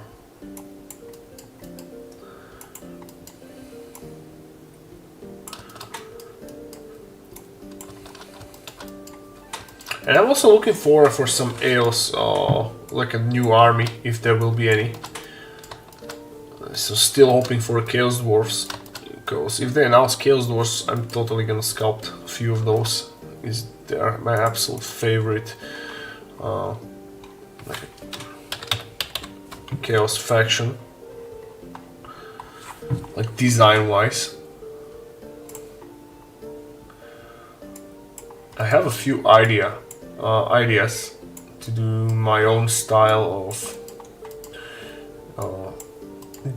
And I'm also looking for some AOS, like a new army, if there will be any. So still hoping for Chaos Dwarfs, because if they announce Chaos Dwarfs, I'm totally gonna sculpt a few of those. They are my absolute favorite like Chaos faction, like design-wise. I have a few ideas to do my own style of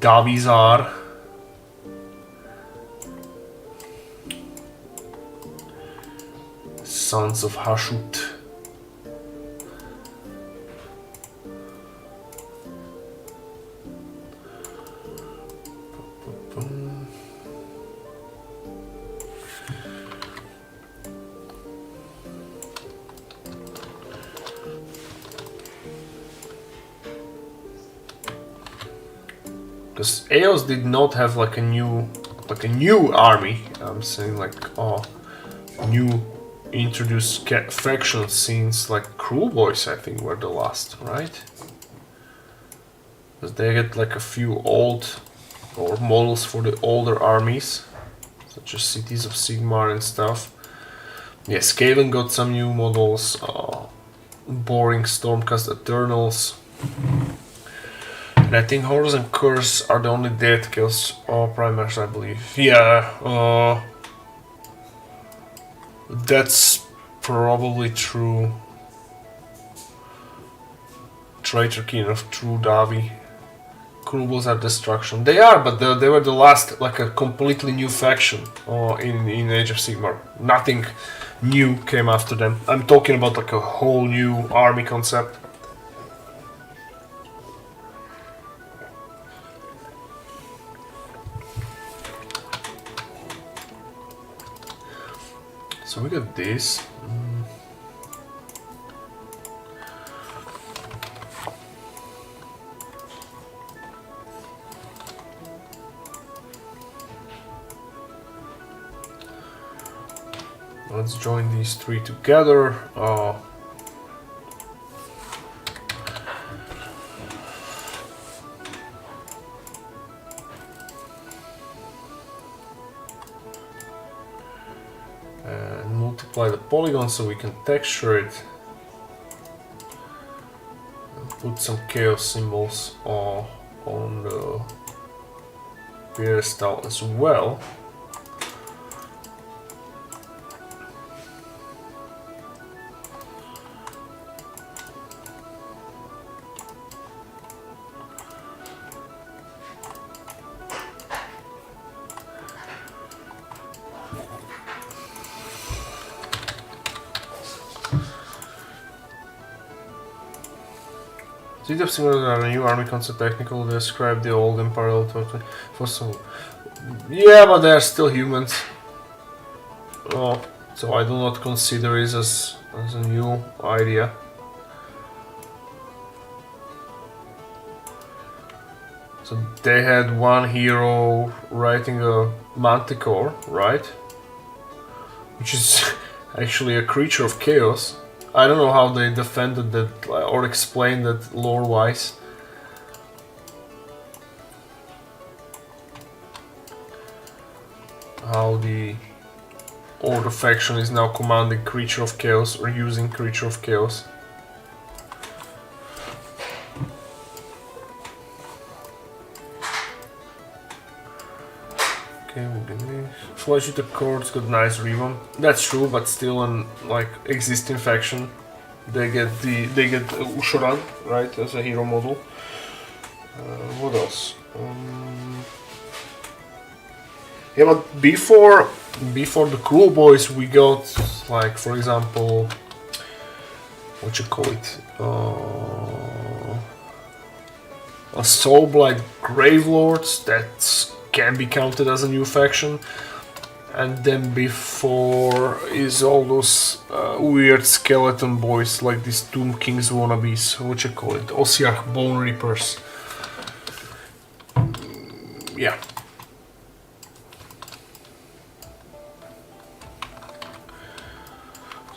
Davizar. Sons of Hashut. Because AOS did not have like a new army. I'm saying like new introduced factions since like Cruel Boys, I think, were the last, right? Because they get like a few old or models for the older armies, such as Cities of Sigmar and stuff. Yeah, Skaven got some new models. Boring Stormcast Eternals. And I think Horrors and Curse are the only dead kills primers, I believe. Yeah, that's probably true. Traitor King of True Davi. Krubels are destruction. They are, but they were the last, like a completely new faction in Age of Sigmar. Nothing new came after them. I'm talking about like a whole new army concept. So we got this. Let's join these three together. And multiply the polygon so we can texture it. And put some chaos symbols on the pedestal as well. These of similar are a new army concept technical to describe the old in parallel to for some. Yeah, but they are still humans. Oh, so I do not consider it as a new idea. So they had one hero writing a manticore, right? Which is actually a creature of chaos. I don't know how they defended that or explained that lore-wise. How the Order faction is now commanding Creature of Chaos or using Creature of Chaos. Okay, we'll get this. Flesh with the Chords got nice revamp. That's true, but still an like existing faction. They get Ushoran, right, as a hero model. What else? Yeah, but before the Cool Boys, we got like, for example, what you call it? A Soulblight Gravelords that can be counted as a new faction, and then before is all those weird skeleton boys like these Tomb Kings wannabes. What you call it? Ossiarch Bone Reapers. Yeah.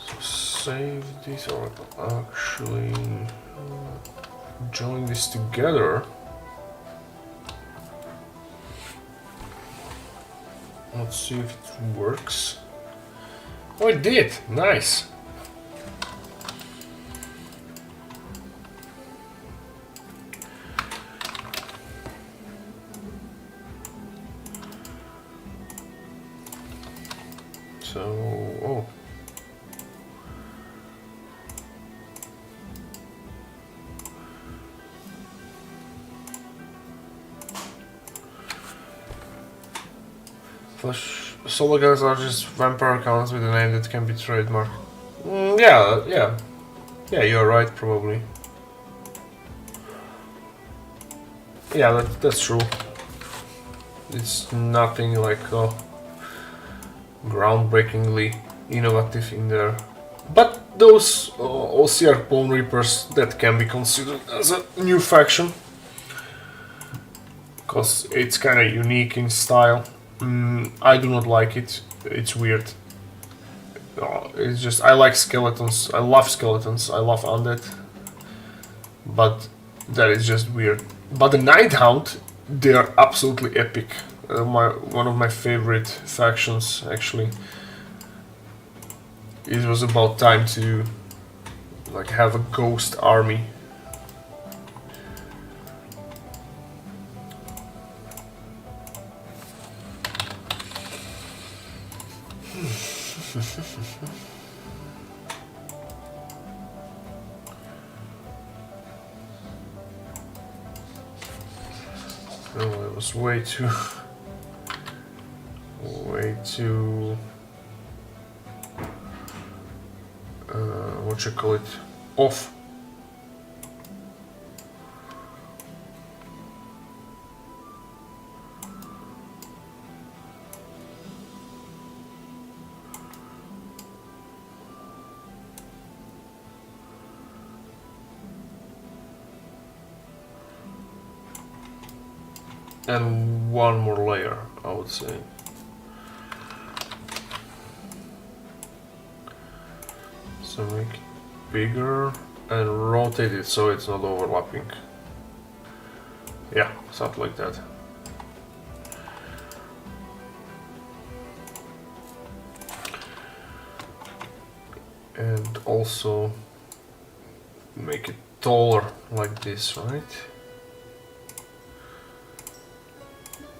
So save this or actually join this together. Let's see if it works. Oh, it did! Nice! So, oh. Solo guys are just vampire accounts with a name that can be trademarked. Yeah, you're right, probably. Yeah, that's true. It's nothing like groundbreakingly innovative in there. But those OCR Bone Reapers, that can be considered as a new faction. Because it's kind of unique in style. I do not like it. It's weird. It's just, I like skeletons. I love skeletons. I love undead. But that is just weird. But the Nighthound, they are absolutely epic. One of my favorite factions, actually. It was about time to like have a ghost army. Oh, it was way too what you call it, off. And one more layer, I would say. So make it bigger and rotate it so it's not overlapping. Yeah, something like that. And also make it taller like this, right?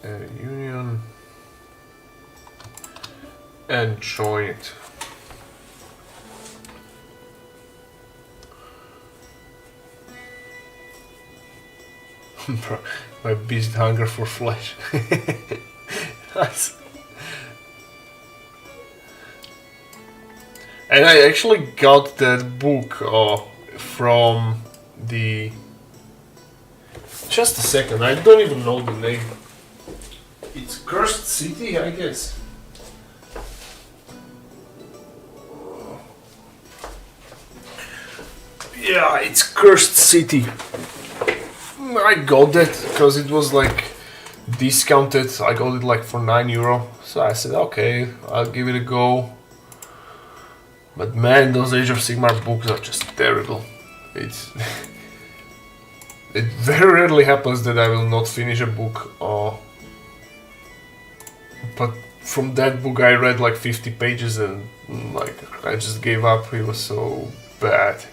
Add a union and join it. My beast hunger for flesh. Nice. And I actually got that book from the... Just a second, I don't even know the name. It's Cursed City, I guess. Yeah, it's Cursed City. I got that because it was like discounted. I got it like for €9. So I said, okay, I'll give it a go. But man, those Age of Sigmar books are just terrible. It's it very rarely happens that I will not finish a book. But from that book I read like 50 pages and like I just gave up. It was so bad.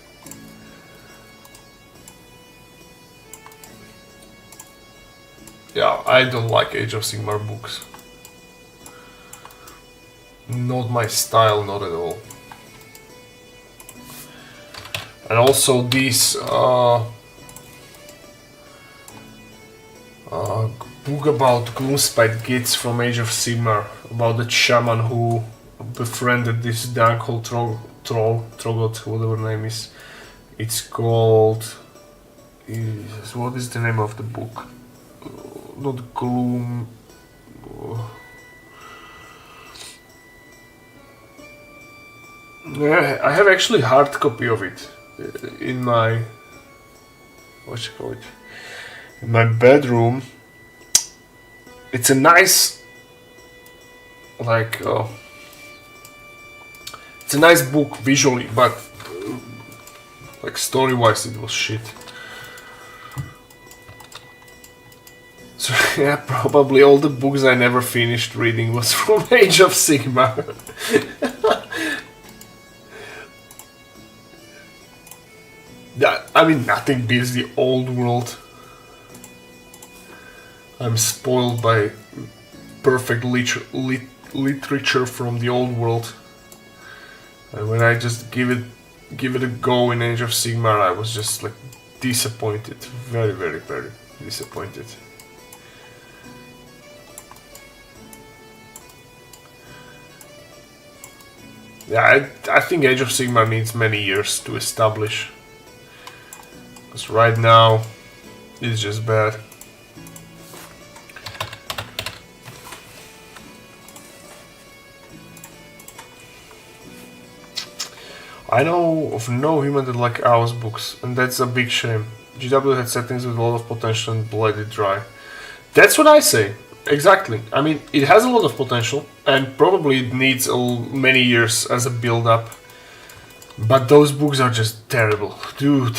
Yeah, I don't like Age of Sigmar books. Not my style, not at all. And also these book about Gloomspite Gits from Age of Sigmar, about the shaman who befriended this Dankhold Trogot, whatever the name is. It's called... what is the name of the book? Not Gloom... Yeah, I have actually hard copy of it in my... what you call it? In my bedroom. It's a nice... like... it's a nice book visually, but like story-wise it was shit. So yeah, probably all the books I never finished reading was from Age of Sigmar. I mean, nothing beats the old world. I'm spoiled by perfect literature from the old world. And when I just give it a go in Age of Sigmar, I was just like disappointed. Very, very, very disappointed. Yeah, I think Age of Sigmar needs many years to establish. Because right now, it's just bad. I know of no human that like ours books, and that's a big shame. GW had settings with a lot of potential and bloody dry. That's what I say. Exactly. I mean, it has a lot of potential, and probably it needs many years as a build-up. But those books are just terrible. Dude.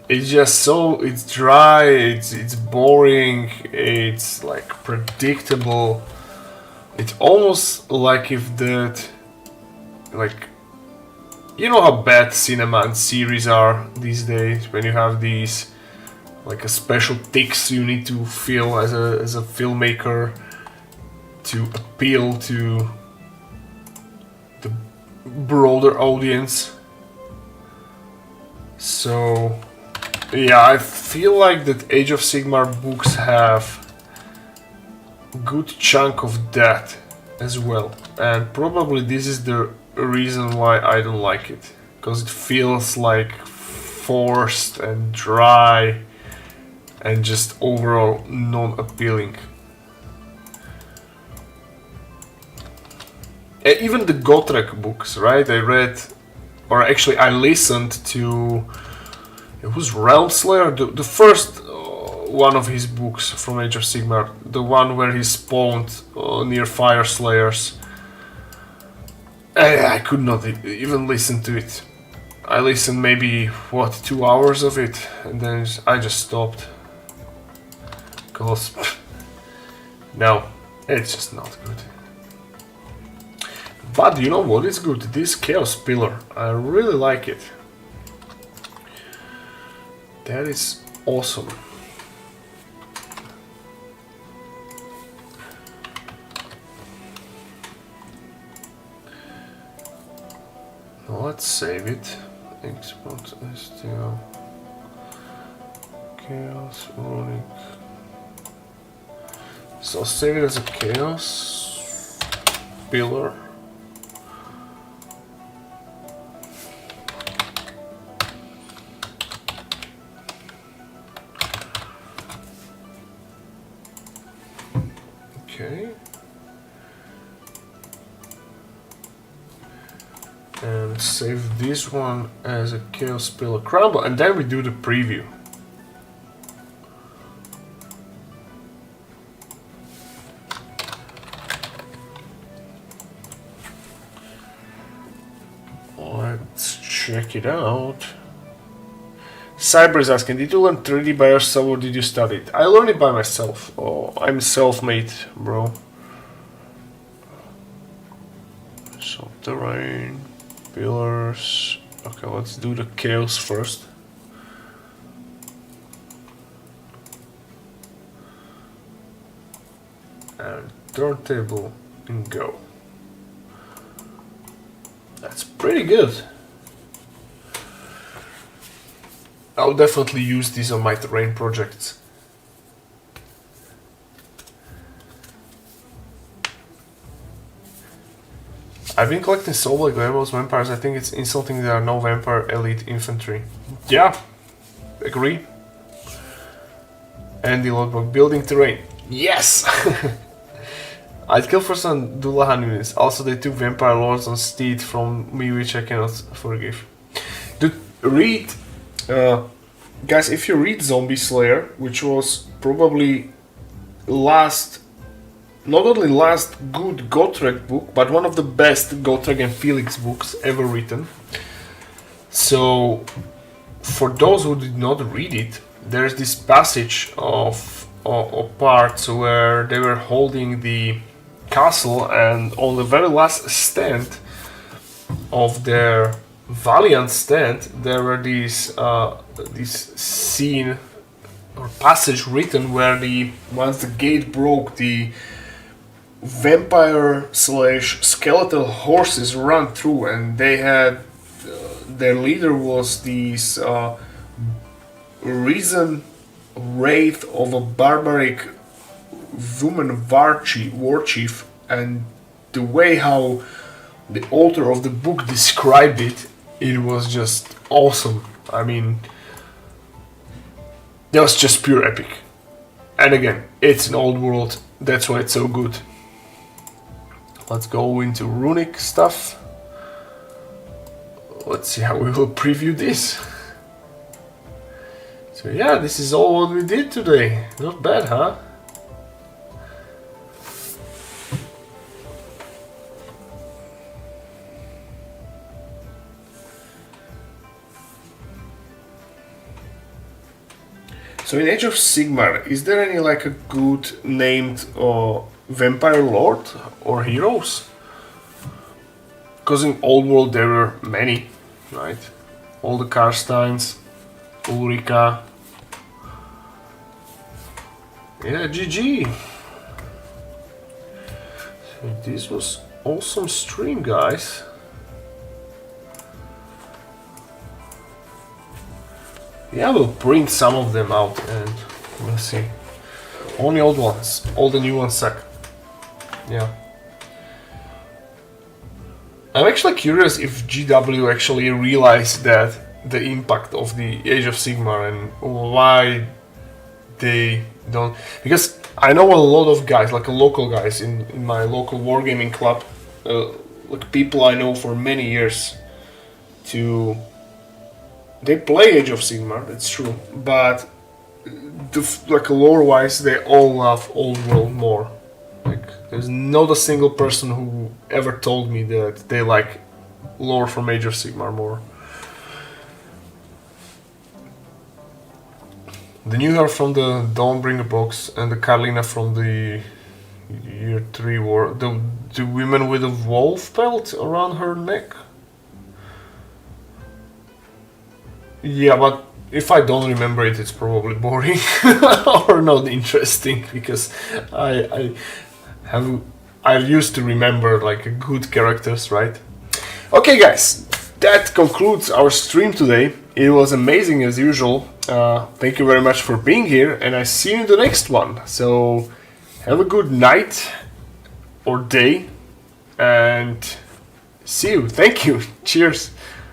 It's just so... it's dry, it's boring, it's like predictable. It's almost like if that... like... you know how bad cinema and series are these days, when you have these... like a special ticks you need to feel as a filmmaker to appeal to the broader audience. So yeah, I feel like that Age of Sigmar books have a good chunk of that as well, and probably this is the reason why I don't like it, because it feels like forced and dry and just overall non-appealing. Even the Gotrek books, right? I read, or actually I listened to, it was Realmslayer, the first one of his books from Age of Sigmar, the one where he spawned near Fire Slayers. I could not even listen to it. I listened maybe, what, 2 hours of it, and then I just stopped. Because, no, it's just not good. But you know what is good? This Chaos Pillar. I really like it. That is awesome. Let's save it. Export STL. Chaos runic. So save it as a Chaos Pillar. Okay. And save this one as a Chaos Pillar Crumble, and then we do the preview. Let's check it out. Cyber is asking, did you learn 3D by yourself or did you study it? I learned it by myself. Oh, I'm self-made, bro. Subterranean, pillars. Okay, let's do the chaos first. And turntable and go. That's pretty good. I'll definitely use these on my terrain projects. I've been collecting soul-like werewolves, vampires. I think it's insulting there are no vampire elite infantry. Yeah, agree. Andy Lodbrok, building terrain. Yes! I'd kill for some Dullahan units. Also, they took vampire lords on steed from me, which I cannot forgive. Dude, read... guys, if you read Zombie Slayer, which was probably last... not only last good Gotrek book, but one of the best Gotrek and Felix books ever written. So, for those who did not read it, there's this passage of parts where they were holding the castle, and on the very last stand of their Valiant stand, there were these this scene or passage written where once the gate broke, the vampire / skeletal horses ran through, and they had their leader was this risen wraith of a barbaric woman war chief, and the way how the author of the book described it, it was just awesome. I mean, that was just pure epic. And again, it's an old world, that's why it's so good. Let's go into runic stuff. Let's see how we will preview this. So yeah, this is all what we did today. Not bad, huh? So in Age of Sigmar, is there any like a good named vampire lord or heroes? Because in Old World there were many, right? All the Karsteins, Ulrika. Yeah, GG. So this was awesome stream, guys. Yeah, we'll print some of them out and we'll see. Only old ones, all the new ones suck. Yeah. I'm actually curious if GW actually realized that the impact of the Age of Sigmar and why they don't. Because I know a lot of guys, like local guys in my local wargaming club, like people I know for many years, they play Age of Sigmar, it's true, but like lore-wise, they all love Old World more. Like, there's not a single person who ever told me that they like lore from Age of Sigmar more. The New Hair from the Dawnbringer box and the Carlina from the Year 3 war. The woman with a wolf belt around her neck? Yeah, but if I don't remember it, it's probably boring or not interesting, because I used to remember like good characters, right? Okay, guys, that concludes our stream today. It was amazing as usual. Thank you very much for being here, and I see you in the next one. So have a good night or day, and see you. Thank you. Cheers.